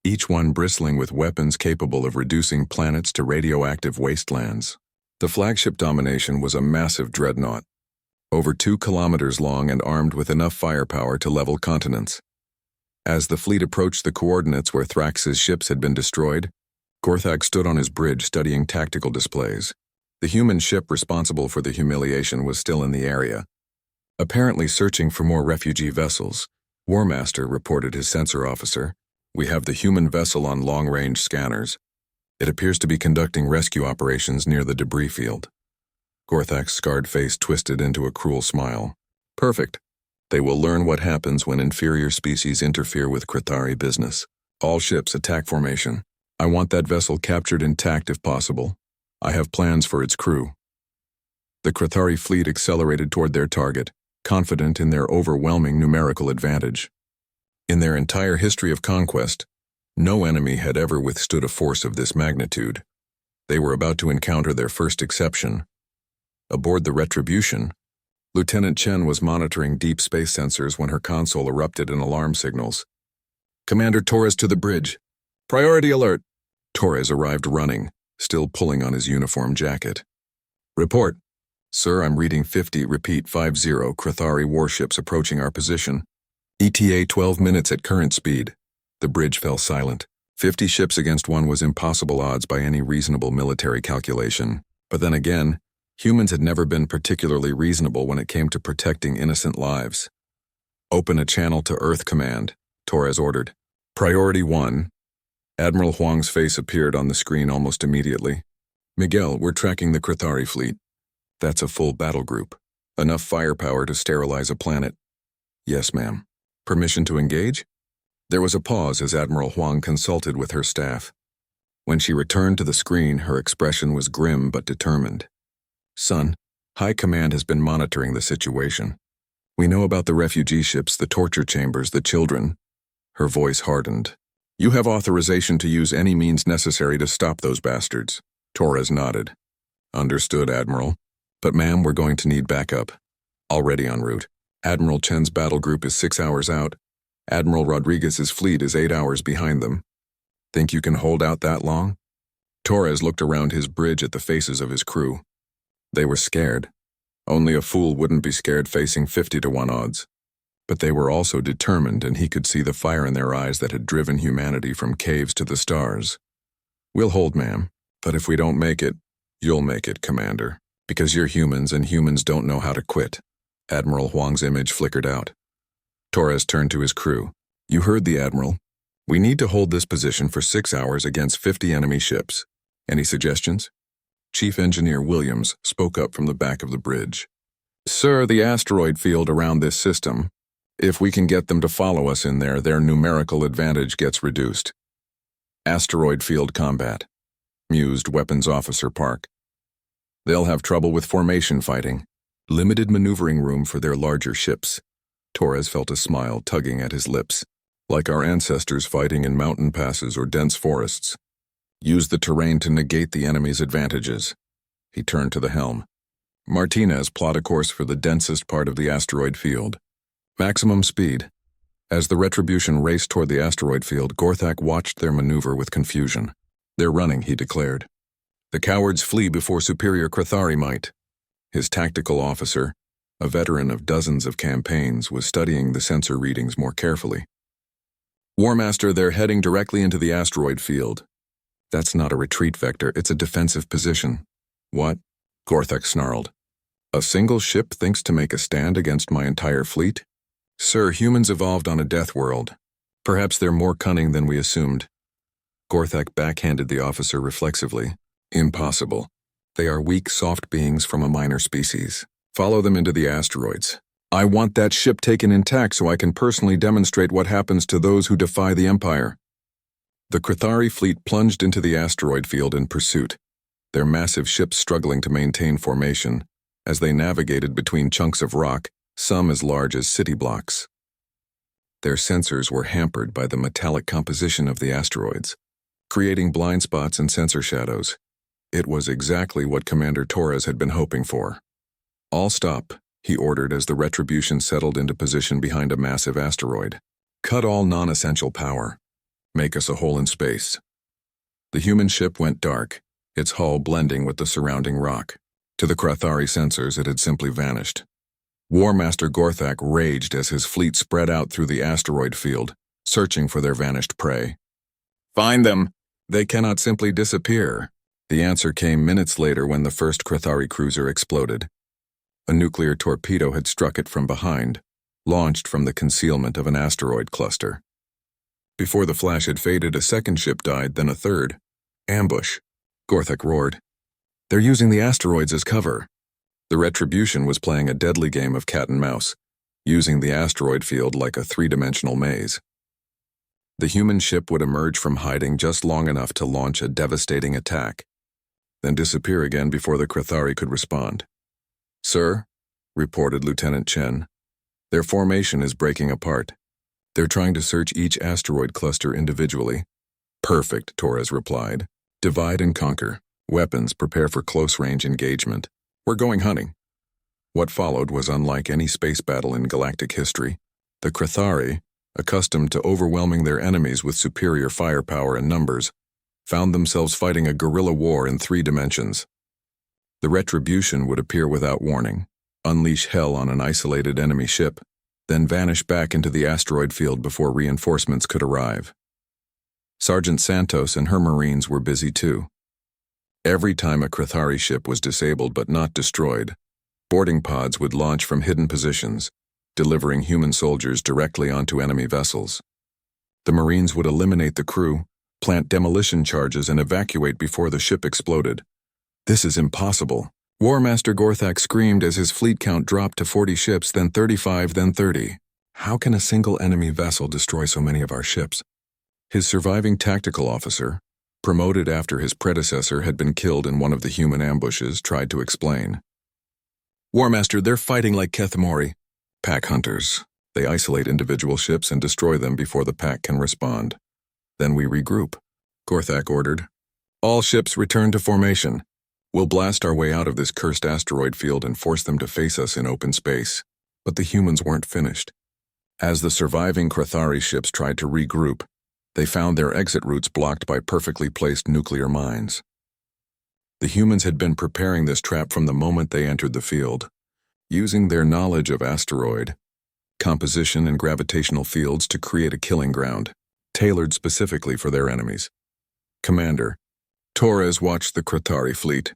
S1: each one bristling with weapons capable of reducing planets to radioactive wastelands. The flagship Domination was a massive dreadnought, over 2 kilometers long and armed with enough firepower to level continents. As the fleet approached the coordinates where Thrax's ships had been destroyed, Gorthak stood on his bridge studying tactical displays. The human ship responsible for the humiliation was still in the area, apparently searching for more refugee vessels. Warmaster reported his sensor officer. We have the human vessel on long-range scanners. It appears to be conducting rescue operations near the debris field. Gorthak's scarred face twisted into a cruel smile. Perfect. They will learn what happens when inferior species interfere with Krathari business. All ships attack formation. I want that vessel captured intact if possible. I have plans for its crew. The Krathari fleet accelerated toward their target, confident in their overwhelming numerical advantage. In their entire history of conquest, no enemy had ever withstood a force of this magnitude. They were about to encounter their first exception. Aboard the Retribution, Lieutenant Chen was monitoring deep space sensors when her console erupted in alarm signals. Commander Torres to the bridge. Priority alert. Torres arrived running, still pulling on his uniform jacket. Report. Sir, I'm reading 50, repeat 50 Krathari warships approaching our position. ETA 12 minutes at current speed. The bridge fell silent. 50 ships against one was impossible odds by any reasonable military calculation. But then again, humans had never been particularly reasonable when it came to protecting innocent lives. Open a channel to Earth Command, Torres ordered. Priority 1. Admiral Huang's face appeared on the screen almost immediately. Miguel, we're tracking the Krithari fleet. That's a full battle group. Enough firepower to sterilize a planet. Yes, ma'am. Permission to engage? There was a pause as Admiral Huang consulted with her staff. When she returned to the screen, her expression was grim but determined. Son, High Command has been monitoring the situation. We know about the refugee ships, the torture chambers, the children. Her voice hardened. You have authorization to use any means necessary to stop those bastards. Torres nodded. Understood, Admiral. But ma'am, we're going to need backup. Already en route. Admiral Chen's battle group is 6 hours out. Admiral Rodriguez's fleet is 8 hours behind them. Think you can hold out that long? Torres looked around his bridge at the faces of his crew. They were scared. Only a fool wouldn't be scared facing 50-to-1 odds. But they were also determined, and he could see the fire in their eyes that had driven humanity from caves to the stars. We'll hold, ma'am, but if we don't make it, you'll make it, Commander. Because you're humans, and humans don't know how to quit. Admiral Huang's image flickered out. Torres turned to his crew. You heard the Admiral. We need to hold this position for 6 hours against 50 enemy ships. Any suggestions? Chief Engineer Williams spoke up from the back of the bridge. Sir, the asteroid field around this system. If we can get them to follow us in there, their numerical advantage gets reduced. Asteroid field combat, mused Weapons Officer Park. They'll have trouble with formation fighting. Limited maneuvering room for their larger ships. Torres felt a smile tugging at his lips. Like our ancestors fighting in mountain passes or dense forests. Use the terrain to negate the enemy's advantages. He turned to the helm. Martinez, plot a course for the densest part of the asteroid field. Maximum speed. As the Retribution raced toward the asteroid field, Gorthak watched their maneuver with confusion. They're running, he declared. The cowards flee before superior Krithari might. His tactical officer, a veteran of dozens of campaigns, was studying the sensor readings more carefully. Warmaster, they're heading directly into the asteroid field. That's not a retreat vector, it's a defensive position. What? Gorthak snarled. A single ship thinks to make a stand against my entire fleet? Sir, humans evolved on a death world. Perhaps they're more cunning than we assumed. Gorthak backhanded the officer reflexively. Impossible. They are weak, soft beings from a minor species. Follow them into the asteroids. I want that ship taken intact so I can personally demonstrate what happens to those who defy the Empire. The Krithari fleet plunged into the asteroid field in pursuit, their massive ships struggling to maintain formation as they navigated between chunks of rock, some as large as city blocks. Their sensors were hampered by the metallic composition of the asteroids, creating blind spots and sensor shadows. It was exactly what Commander Torres had been hoping for. All stop, he ordered as the Retribution settled into position behind a massive asteroid. Cut all non-essential power. Make us a hole in space. The human ship went dark, its hull blending with the surrounding rock. To the Krithari sensors, it had simply vanished. Warmaster Gorthak raged as his fleet spread out through the asteroid field, searching for their vanished prey. Find them! They cannot simply disappear. The answer came minutes later when the first Krithari cruiser exploded. A nuclear torpedo had struck it from behind, launched from the concealment of an asteroid cluster. Before the flash had faded, a second ship died, then a third. Ambush, Gorthak roared. They're using the asteroids as cover. The Retribution was playing a deadly game of cat and mouse, using the asteroid field like a three-dimensional maze. The human ship would emerge from hiding just long enough to launch a devastating attack, then disappear again before the Krithari could respond. Sir, reported Lieutenant Chen, their formation is breaking apart. They're trying to search each asteroid cluster individually. Perfect, Torres replied. Divide and conquer. Weapons, prepare for close-range engagement. We're going hunting. What followed was unlike any space battle in galactic history. The Krithari, accustomed to overwhelming their enemies with superior firepower and numbers, found themselves fighting a guerrilla war in 3 dimensions. The Retribution would appear without warning, unleash hell on an isolated enemy ship, then vanish back into the asteroid field before reinforcements could arrive. Sergeant Santos and her Marines were busy too. Every time a Krathari ship was disabled but not destroyed, boarding pods would launch from hidden positions, delivering human soldiers directly onto enemy vessels. The Marines would eliminate the crew, plant demolition charges, and evacuate before the ship exploded. "This is impossible," War Master Gorthak screamed as his fleet count dropped to 40 ships, then 35, then 30. "How can a single enemy vessel destroy so many of our ships?" His surviving tactical officer, promoted after his predecessor had been killed in one of the human ambushes, tried to explain. "War Master, they're fighting like Kethmori. Pack hunters. They isolate individual ships and destroy them before the pack can respond. Then we regroup," Gorthak ordered. "All ships return to formation. We'll blast our way out of this cursed asteroid field and force them to face us in open space." But the humans weren't finished. As the surviving Krathari ships tried to regroup, they found their exit routes blocked by perfectly placed nuclear mines. The humans had been preparing this trap from the moment they entered the field, using their knowledge of asteroid composition and gravitational fields to create a killing ground, tailored specifically for their enemies. Commander Torres watched the Krathari fleet,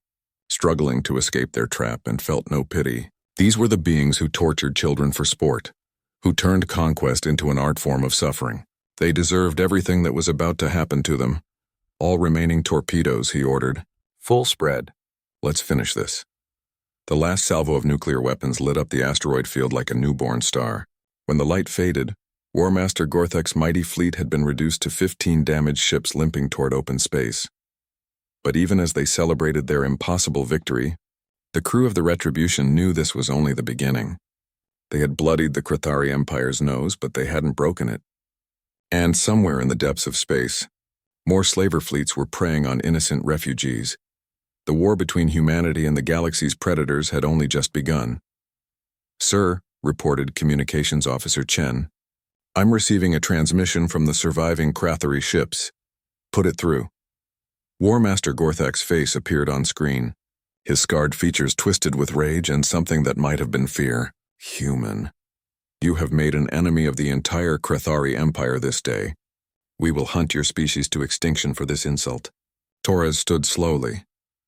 S1: struggling to escape their trap, and felt no pity. These were the beings who tortured children for sport, who turned conquest into an art form of suffering. They deserved everything that was about to happen to them. "All remaining torpedoes," he ordered. "Full spread. Let's finish this." The last salvo of nuclear weapons lit up the asteroid field like a newborn star. When the light faded, War Master Gorthak's mighty fleet had been reduced to 15 damaged ships limping toward open space. But even as they celebrated their impossible victory, the crew of the Retribution knew this was only the beginning. They had bloodied the Krathari Empire's nose, but they hadn't broken it. And somewhere in the depths of space, more slaver fleets were preying on innocent refugees. The war between humanity and the galaxy's predators had only just begun. "Sir," reported Communications Officer Chen, "I'm receiving a transmission from the surviving Krathari ships. Put it through." War Master Gorthak's face appeared on screen, his scarred features twisted with rage and something that might have been fear. "Human. You have made an enemy of the entire Krathari Empire this day. We will hunt your species to extinction for this insult." Torres stood slowly,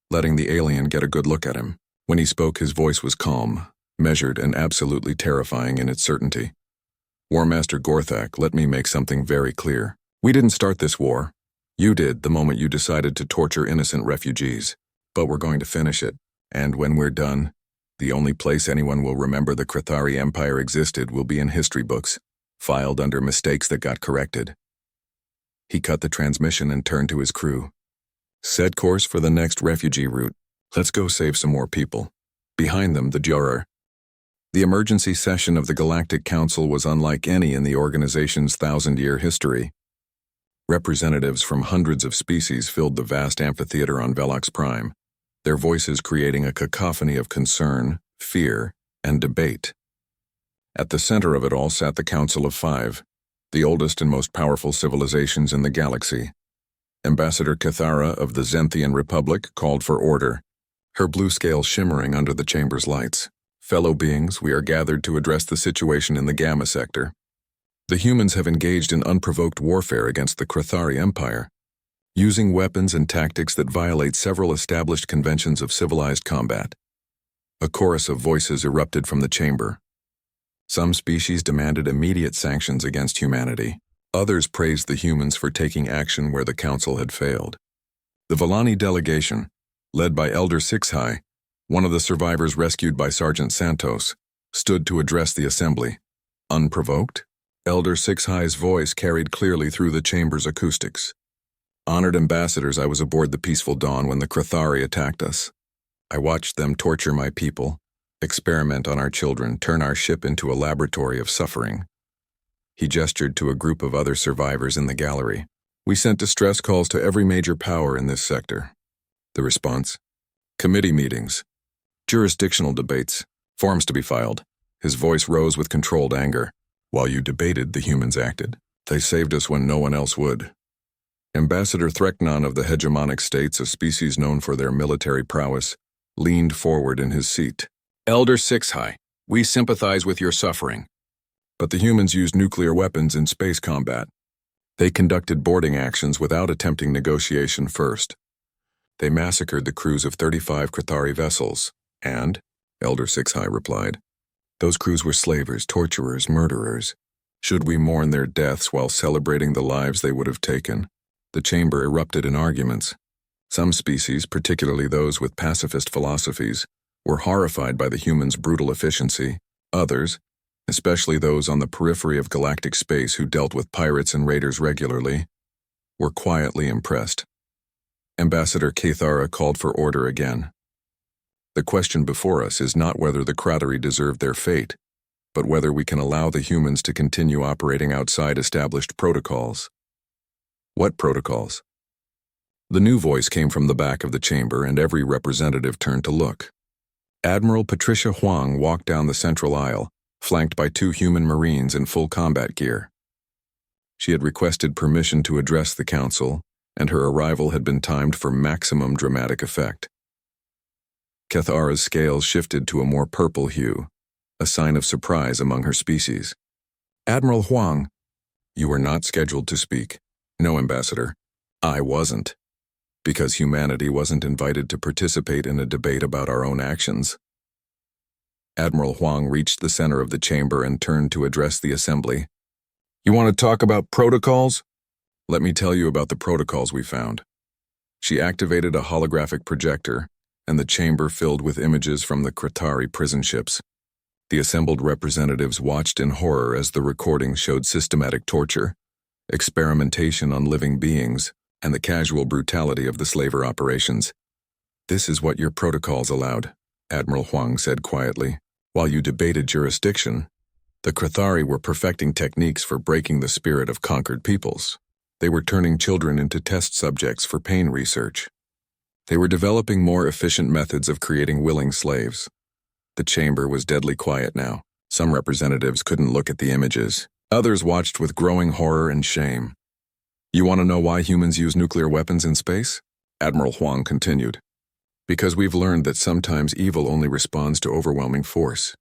S1: letting the alien get a good look at him. When he spoke, his voice was calm, measured, and absolutely terrifying in its certainty. "War Master Gorthak, let me make something very clear. We didn't start this war. You did the moment you decided to torture innocent refugees. But we're going to finish it, and when we're done, the only place anyone will remember the Krathari Empire existed will be in history books, filed under mistakes that got corrected." He cut the transmission and turned to his crew. "Set course for the next refugee route. Let's go save some more people." Behind them, the Juror. The emergency session of the Galactic Council was unlike any in the organization's 1,000-year history. Representatives from hundreds of species filled the vast amphitheater on Velox Prime, their voices creating a cacophony of concern, fear, and debate. At the center of it all sat the Council of Five, the oldest and most powerful civilizations in the galaxy. Ambassador Cathara of the Zenthian Republic called for order, her blue scale shimmering under the chamber's lights. "Fellow beings, we are gathered to address the situation in the Gamma sector. The humans have engaged in unprovoked warfare against the Krathari Empire, using weapons and tactics that violate several established conventions of civilized combat." A chorus of voices erupted from the chamber. Some species demanded immediate sanctions against humanity. Others praised the humans for taking action where the council had failed. The Villani delegation, led by Elder Sixhai, one of the survivors rescued by Sergeant Santos, stood to address the assembly. Unprovoked? Elder Sixhai's voice carried clearly through the chamber's acoustics. "Honored ambassadors, I was aboard the Peaceful Dawn when the Krathari attacked us. I watched them torture my people, experiment on our children, turn our ship into a laboratory of suffering." He gestured to a group of other survivors in the gallery. "We sent distress calls to every major power in this sector." The response? "Committee meetings, jurisdictional debates, forms to be filed." His voice rose with controlled anger. "While you debated, the humans acted. They saved us when no one else would." Ambassador Threknon of the hegemonic states, a species known for their military prowess, leaned forward in his seat. "Elder Sixhai, we sympathize with your suffering. But the humans used nuclear weapons in space combat. They conducted boarding actions without attempting negotiation first. They massacred the crews of 35 Krathari vessels, and, Elder Sixhai replied, those crews were slavers, torturers, murderers. Should we mourn their deaths while celebrating the lives they would have taken? The chamber erupted in arguments. Some species, particularly those with pacifist philosophies, were horrified by the humans' brutal efficiency. Others, especially those on the periphery of galactic space who dealt with pirates and raiders regularly, were quietly impressed. Ambassador Kathara called for order again. The question before us is not whether the Krathari deserve their fate, but whether we can allow the humans to continue operating outside established protocols. What protocols? The new voice came from the back of the chamber, and every representative turned to look. Admiral Patricia Huang walked down the central aisle, flanked by 2 human Marines in full combat gear. She had requested permission to address the council, and her arrival had been timed for maximum dramatic effect. Kathara's scales shifted to a more purple hue, a sign of surprise among her species. Admiral Huang, you were not scheduled to speak. No, Ambassador, I wasn't. Because humanity wasn't invited to participate in a debate about our own actions. Admiral Huang reached the center of the chamber and turned to address the assembly. You want to talk about protocols? Let me tell you about the protocols we found. She activated a holographic projector, and the chamber filled with images from the Krathari prison ships. The assembled representatives watched in horror as the recordings showed systematic torture, experimentation on living beings, and the casual brutality of the slaver operations. This is what your protocols allowed, Admiral Huang said quietly. While you debated jurisdiction, the Krathari were perfecting techniques for breaking the spirit of conquered peoples. They were turning children into test subjects for pain research. They were developing more efficient methods of creating willing slaves. The chamber was deadly quiet now. Some representatives couldn't look at the images. Others watched with growing horror and shame. You want to know why humans use nuclear weapons in space? Admiral Huang continued. Because we've learned that sometimes evil only responds to overwhelming force.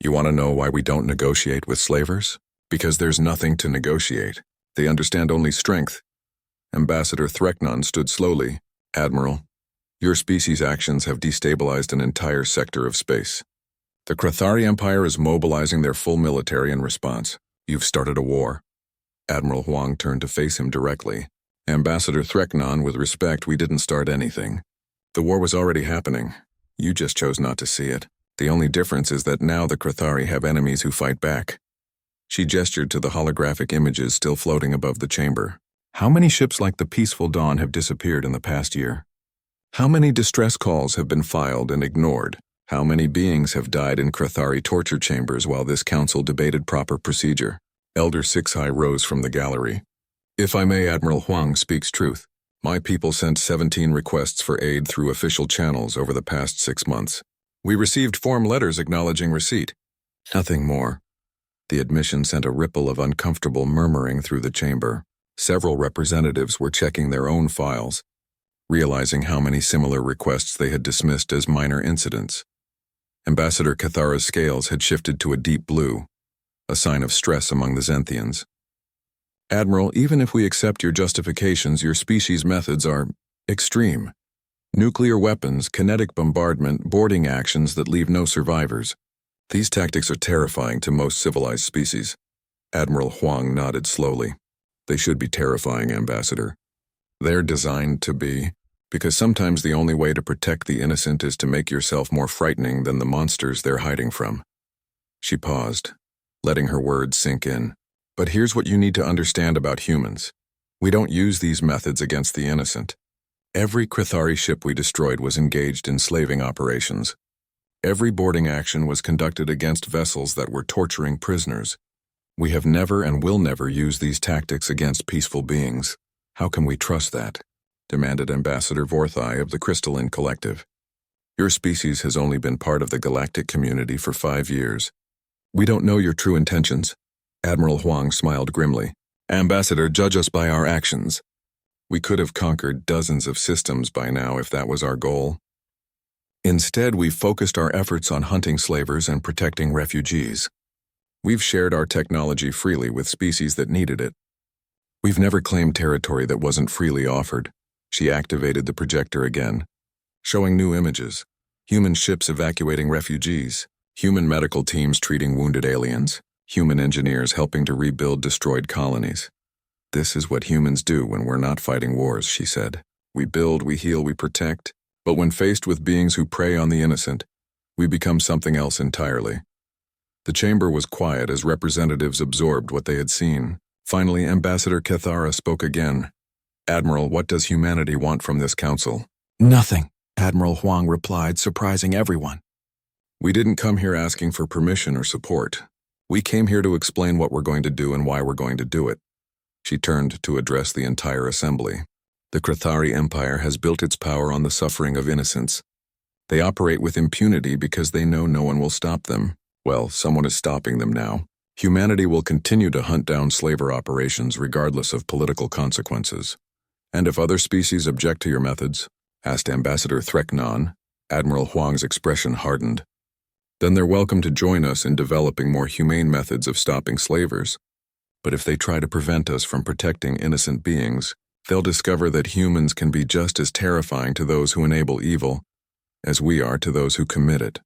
S1: You want to know why we don't negotiate with slavers? Because there's nothing to negotiate. They understand only strength. Ambassador Threknon stood slowly. Admiral, your species' actions have destabilized an entire sector of space. The Krathari Empire is mobilizing their full military in response. You've started a war. Admiral Huang turned to face him directly. Ambassador Threknon, with respect, we didn't start anything. The war was already happening. You just chose not to see it. The only difference is that now the Krathari have enemies who fight back. She gestured to the holographic images still floating above the chamber. How many ships like the Peaceful Dawn have disappeared in the past year? How many distress calls have been filed and ignored? How many beings have died in Krathari torture chambers while this council debated proper procedure? Elder Sixhai rose from the gallery. If I may, Admiral Huang speaks truth. My people sent 17 requests for aid through official channels over the past 6 months. We received form letters acknowledging receipt. Nothing more. The admission sent a ripple of uncomfortable murmuring through the chamber. Several representatives were checking their own files, realizing how many similar requests they had dismissed as minor incidents. Ambassador Kathara's scales had shifted to a deep blue, a sign of stress among the Zenthians. Admiral, even if we accept your justifications, your species' methods are extreme. Nuclear weapons, kinetic bombardment, boarding actions that leave no survivors. These tactics are terrifying to most civilized species. Admiral Huang nodded slowly. They should be terrifying, Ambassador. They're designed to be, because sometimes the only way to protect the innocent is to make yourself more frightening than the monsters they're hiding from. She paused, letting her words sink in. But here's what you need to understand about humans. We don't use these methods against the innocent. Every Krathari ship we destroyed was engaged in slaving operations. Every boarding action was conducted against vessels that were torturing prisoners. We have never and will never use these tactics against peaceful beings. How can we trust that? Demanded Ambassador Vorthai of the Crystalline Collective. Your species has only been part of the galactic community for 5 years. We don't know your true intentions. Admiral Huang smiled grimly. Ambassador, judge us by our actions. We could have conquered dozens of systems by now if that was our goal. Instead, we've focused our efforts on hunting slavers and protecting refugees. We've shared our technology freely with species that needed it. We've never claimed territory that wasn't freely offered. She activated the projector again, showing new images. Human ships evacuating refugees, human medical teams treating wounded aliens, human engineers helping to rebuild destroyed colonies. This is what humans do when we're not fighting wars, she said. We build, we heal, we protect, but when faced with beings who prey on the innocent, we become something else entirely. The chamber was quiet as representatives absorbed what they had seen. Finally, Ambassador Cathara spoke again. Admiral, what does humanity want from this council?
S2: Nothing, Admiral Huang replied, surprising everyone.
S1: We didn't come here asking for permission or support. We came here to explain what we're going to do and why we're going to do it. She turned to address the entire assembly. The Krathari Empire has built its power on the suffering of innocents. They operate with impunity because they know no one will stop them. Well, someone is stopping them now. Humanity will continue to hunt down slaver operations regardless of political consequences. And if other species object to your methods, asked Ambassador Threknon, Admiral Huang's expression hardened, then they're welcome to join us in developing more humane methods of stopping slavers. But if they try to prevent us from protecting innocent beings, they'll discover that humans can be just as terrifying to those who enable evil as we are to those who commit it.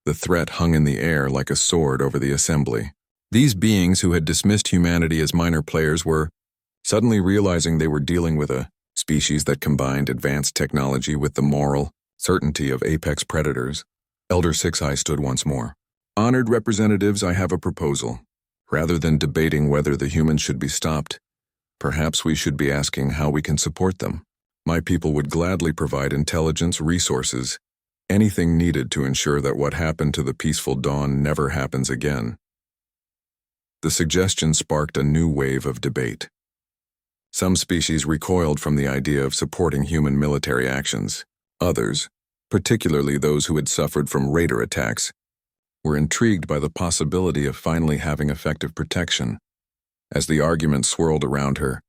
S1: The threat hung in the air like a sword over the assembly. These beings who had dismissed humanity as minor players were suddenly realizing they were dealing with a species that combined advanced technology with the moral certainty of apex predators. Elder Six-Eye stood once more. Honored representatives, I have a proposal. Rather than debating whether the humans should be stopped, perhaps we should be asking how we can support them. My people would gladly provide intelligence, resources, anything needed to ensure that what happened to the peaceful dawn never happens again. The suggestion sparked a new wave of debate. Some species recoiled from the idea of supporting human military actions. Others, particularly those who had suffered from raider attacks, were intrigued by the possibility of finally having effective protection. As the argument swirled around her,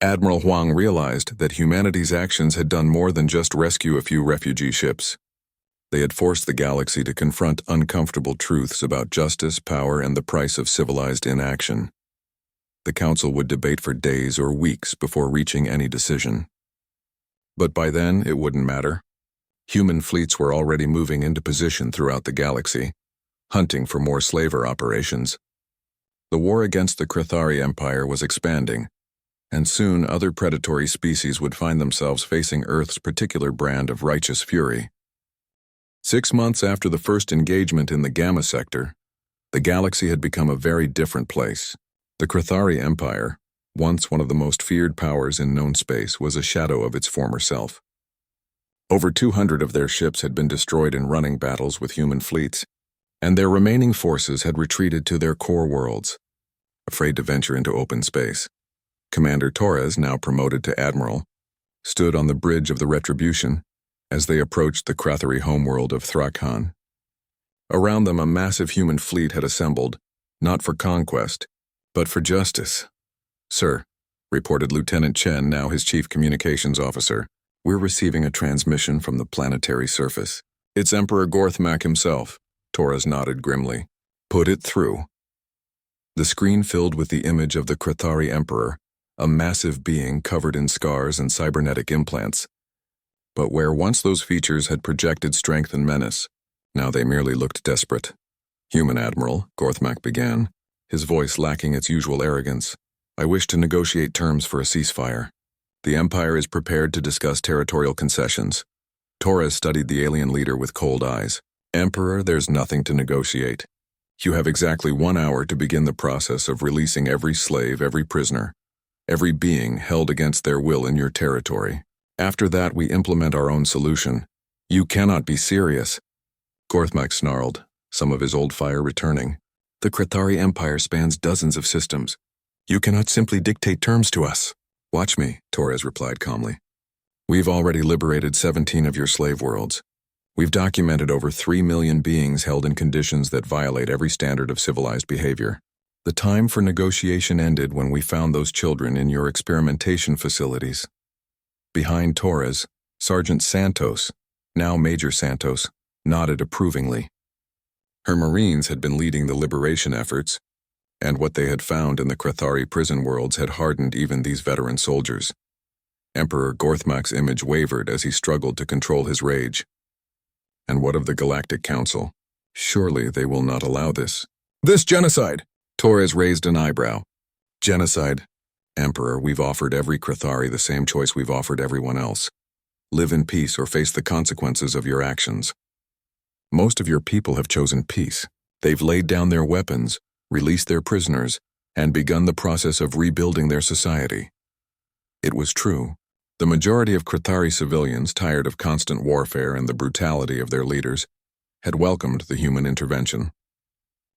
S1: Admiral Huang realized that humanity's actions had done more than just rescue a few refugee ships. They had forced the galaxy to confront uncomfortable truths about justice, power, and the price of civilized inaction. The council would debate for days or weeks before reaching any decision. But by then, it wouldn't matter. Human fleets were already moving into position throughout the galaxy, hunting for more slaver operations. The war against the Krathari Empire was expanding, and soon other predatory species would find themselves facing Earth's particular brand of righteous fury. 6 months after the first engagement in the Gamma sector, the galaxy had become a very different place. The Krathari Empire, once one of the most feared powers in known space, was a shadow of its former self. Over 200 of their ships had been destroyed in running battles with human fleets, and their remaining forces had retreated to their core worlds, afraid to venture into open space. Commander Torres, now promoted to Admiral, stood on the bridge of the Retribution as they approached the Krathari homeworld of Thrakhan. Around them, a massive human fleet had assembled, not for conquest, but for justice. Sir, reported Lieutenant Chen, now his chief communications officer, we're receiving a transmission from the planetary surface. It's Emperor Gorthmak himself. Torres nodded grimly. Put it through. The screen filled with the image of the Krathari Emperor, a massive being covered in scars and cybernetic implants. But where once those features had projected strength and menace, now they merely looked desperate. Human Admiral, Gorthmak began, his voice lacking its usual arrogance. I wish to negotiate terms for a ceasefire. The Empire is prepared to discuss territorial concessions. Torres studied the alien leader with cold eyes. Emperor, there's nothing to negotiate. You have exactly 1 hour to begin the process of releasing every slave, every prisoner, every being held against their will in your territory. After that, we implement our own solution. You cannot be serious. Gorthmak snarled, some of his old fire returning. The Krathari Empire spans dozens of systems. You cannot simply dictate terms to us. Watch me, Torres replied calmly. We've already liberated 17 of your slave worlds. We've documented over 3 million beings held in conditions that violate every standard of civilized behavior. The time for negotiation ended when we found those children in your experimentation facilities. Behind Torres, Sergeant Santos, now Major Santos, nodded approvingly. Her Marines had been leading the liberation efforts, and what they had found in the Krathari prison worlds had hardened even these veteran soldiers. Emperor Gorthmak's image wavered as he struggled to control his rage. And what of the Galactic Council? Surely they will not allow this. This genocide! Torres raised an eyebrow. Genocide? Emperor, we've offered every Krathari the same choice we've offered everyone else. Live in peace or face the consequences of your actions. Most of your people have chosen peace. They've laid down their weapons, released their prisoners, and begun the process of rebuilding their society. It was true. The majority of Krathari civilians, tired of constant warfare and the brutality of their leaders, had welcomed the human intervention.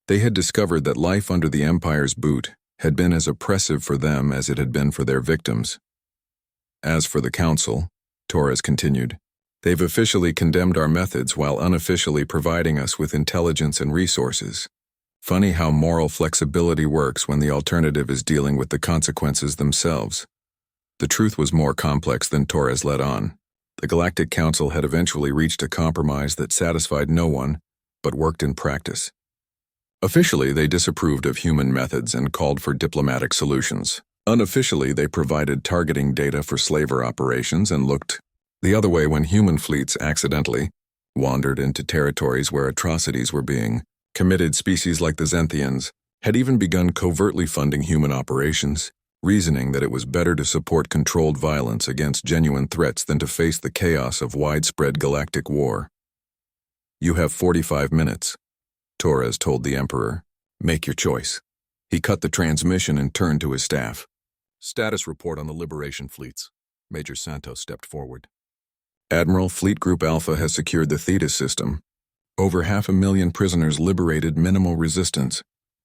S1: They had discovered that life under the Empire's boot had been as oppressive for them as it had been for their victims. As for the Council, Torres continued, they've officially condemned our methods while unofficially providing us with intelligence and resources. Funny how moral flexibility works when the alternative is dealing with the consequences themselves. The truth was more complex than Torres let on. The Galactic Council had eventually reached a compromise that satisfied no one, but worked in practice. Officially, they disapproved of human methods and called for diplomatic solutions. Unofficially, they provided targeting data for slaver operations and looked the other way when human fleets accidentally wandered into territories where atrocities were being committed. Species like the Zenthians had even begun covertly funding human operations, reasoning that it was better to support controlled violence against genuine threats than to face the chaos of widespread galactic war. You have 45 minutes, Torres told the Emperor. Make your choice. He cut the transmission and turned to his staff. Status report on the Liberation fleets. Major Santos stepped forward. Admiral, Fleet Group Alpha has secured the Thetis system. Over 500,000 prisoners liberated, minimal resistance.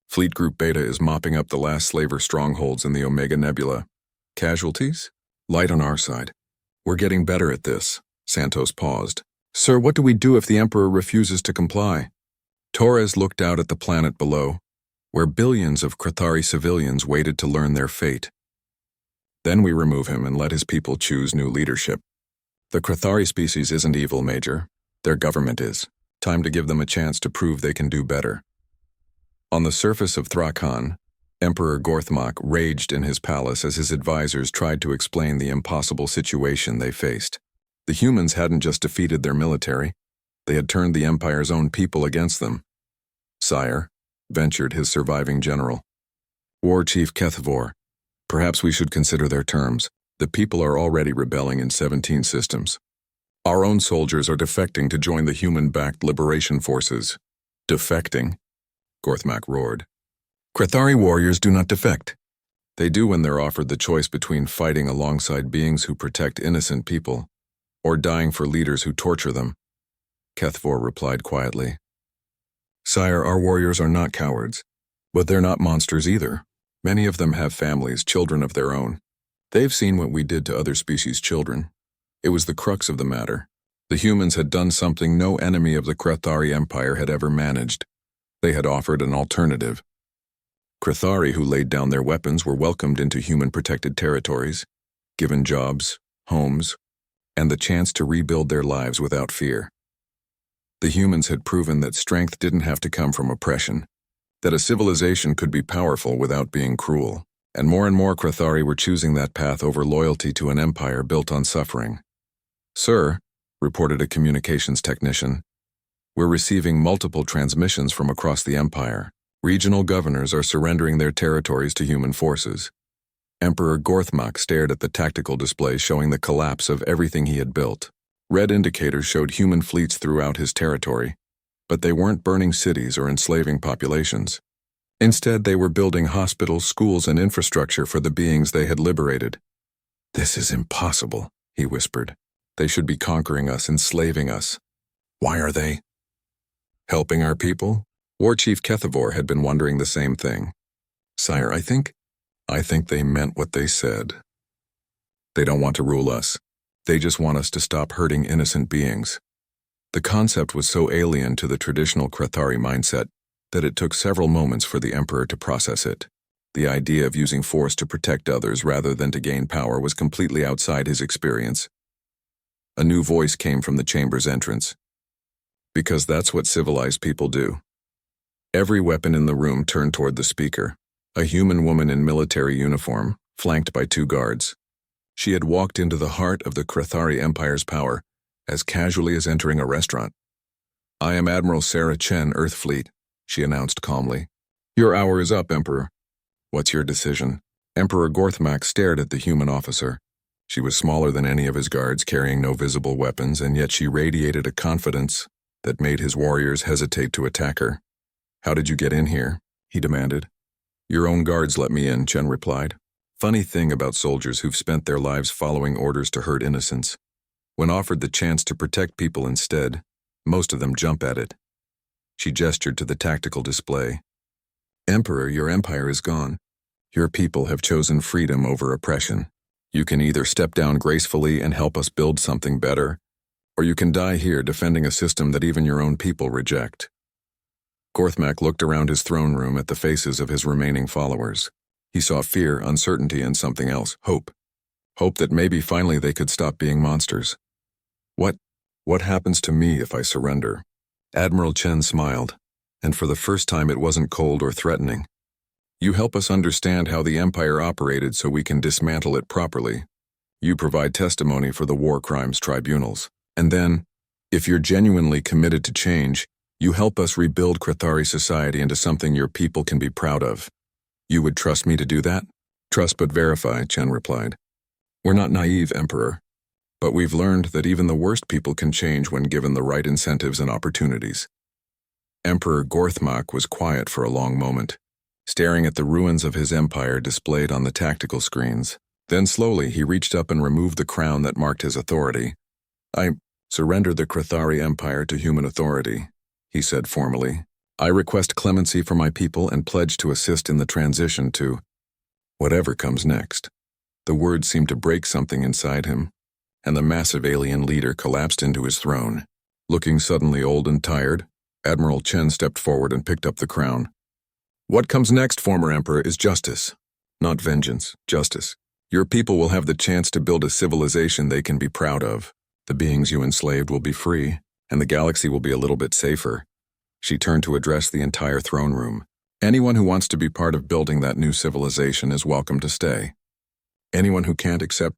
S1: Fleet Group Beta is mopping up the last slaver strongholds in the Omega Nebula. Casualties? Light on our side. We're getting better at this. Santos paused. Sir, what do we do if the Emperor refuses to comply? Torres looked out at the planet below, where billions of Krathari civilians waited to learn their fate. Then we remove him and let his people choose new leadership. The Krathari species isn't evil, Major. Their government is. Time to give them a chance to prove they can do better. On the surface of Thrakan, Emperor Gorthmak raged in his palace as his advisors tried to explain the impossible situation they faced. The humans hadn't just defeated their military, they had turned the Empire's own people against them. Sire, ventured his surviving general. War Chief Kethvor, perhaps we should consider their terms. The people are already rebelling in 17 systems. Our own soldiers are defecting to join the human-backed liberation forces. Defecting? Gorthmak roared. Krathari warriors do not defect. They do when they're offered the choice between fighting alongside beings who protect innocent people, or dying for leaders who torture them. Kethvor replied quietly. Sire, our warriors are not cowards, but they're not monsters either. Many of them have families, children of their own. They've seen what we did to other species' children. It was the crux of the matter. The humans had done something no enemy of the Krathari Empire had ever managed. They had offered an alternative. Krathari who laid down their weapons were welcomed into human-protected territories, given jobs, homes, and the chance to rebuild their lives without fear. The humans had proven that strength didn't have to come from oppression, that a civilization could be powerful without being cruel, and more Krathari were choosing that path over loyalty to an empire built on suffering. Sir, reported a communications technician, we're receiving multiple transmissions from across the Empire. Regional governors are surrendering their territories to human forces. Emperor Gorthmak stared at the tactical display showing the collapse of everything he had built. Red indicators showed human fleets throughout his territory, but they weren't burning cities or enslaving populations. Instead, they were building hospitals, schools, and infrastructure for the beings they had liberated. This is impossible, he whispered. They should be conquering us, enslaving us. Why are they helping our people? War Chief Kethvor had been wondering the same thing. Sire, I think they meant what they said. They don't want to rule us. They just want us to stop hurting innocent beings. The concept was so alien to the traditional Krathari mindset that it took several moments for the Emperor to process it. The idea of using force to protect others rather than to gain power was completely outside his experience. A new voice came from the chamber's entrance. Because that's what civilized people do. Every weapon in the room turned toward the speaker. A human woman in military uniform, flanked by 2 guards. She had walked into the heart of the Krathari Empire's power, as casually as entering a restaurant. "I am Admiral Sarah Chen, Earth Fleet," she announced calmly. "Your hour is up, Emperor." "What's your decision?" Emperor Gorthmak stared at the human officer. She was smaller than any of his guards, carrying no visible weapons, and yet she radiated a confidence that made his warriors hesitate to attack her. "How did you get in here?" he demanded. "Your own guards let me in," Chen replied. Funny thing about soldiers who've spent their lives following orders to hurt innocents. When offered the chance to protect people instead, most of them jump at it. She gestured to the tactical display. "Emperor, your empire is gone. Your people have chosen freedom over oppression. You can either step down gracefully and help us build something better, or you can die here defending a system that even your own people reject." Gorthmak looked around his throne room at the faces of his remaining followers. He saw fear, uncertainty, and something else, hope. Hope that maybe finally they could stop being monsters. What happens to me if I surrender?" Admiral Chen smiled, and for the first time it wasn't cold or threatening. "You help us understand how the Empire operated so we can dismantle it properly. You provide testimony for the war crimes tribunals. And then, if you're genuinely committed to change, you help us rebuild Krathari society into something your people can be proud of. You would trust me to do that?" "Trust but verify," Chen replied. "We're not naive, Emperor. But we've learned that even the worst people can change when given the right incentives and opportunities." Emperor Gorthmak was quiet for a long moment, staring at the ruins of his empire displayed on the tactical screens. Then slowly he reached up and removed the crown that marked his authority. "I surrender the Krathari Empire to human authority," he said formally. "I request clemency for my people and pledge to assist in the transition to whatever comes next." The words seemed to break something inside him, and the massive alien leader collapsed into his throne. Looking suddenly old and tired, Admiral Chen stepped forward and picked up the crown. "What comes next, former Emperor, is justice. Not vengeance, justice. Your people will have the chance to build a civilization they can be proud of. The beings you enslaved will be free, and the galaxy will be a little bit safer." She turned to address the entire throne room. "Anyone who wants to be part of building that new civilization is welcome to stay. Anyone who can't accept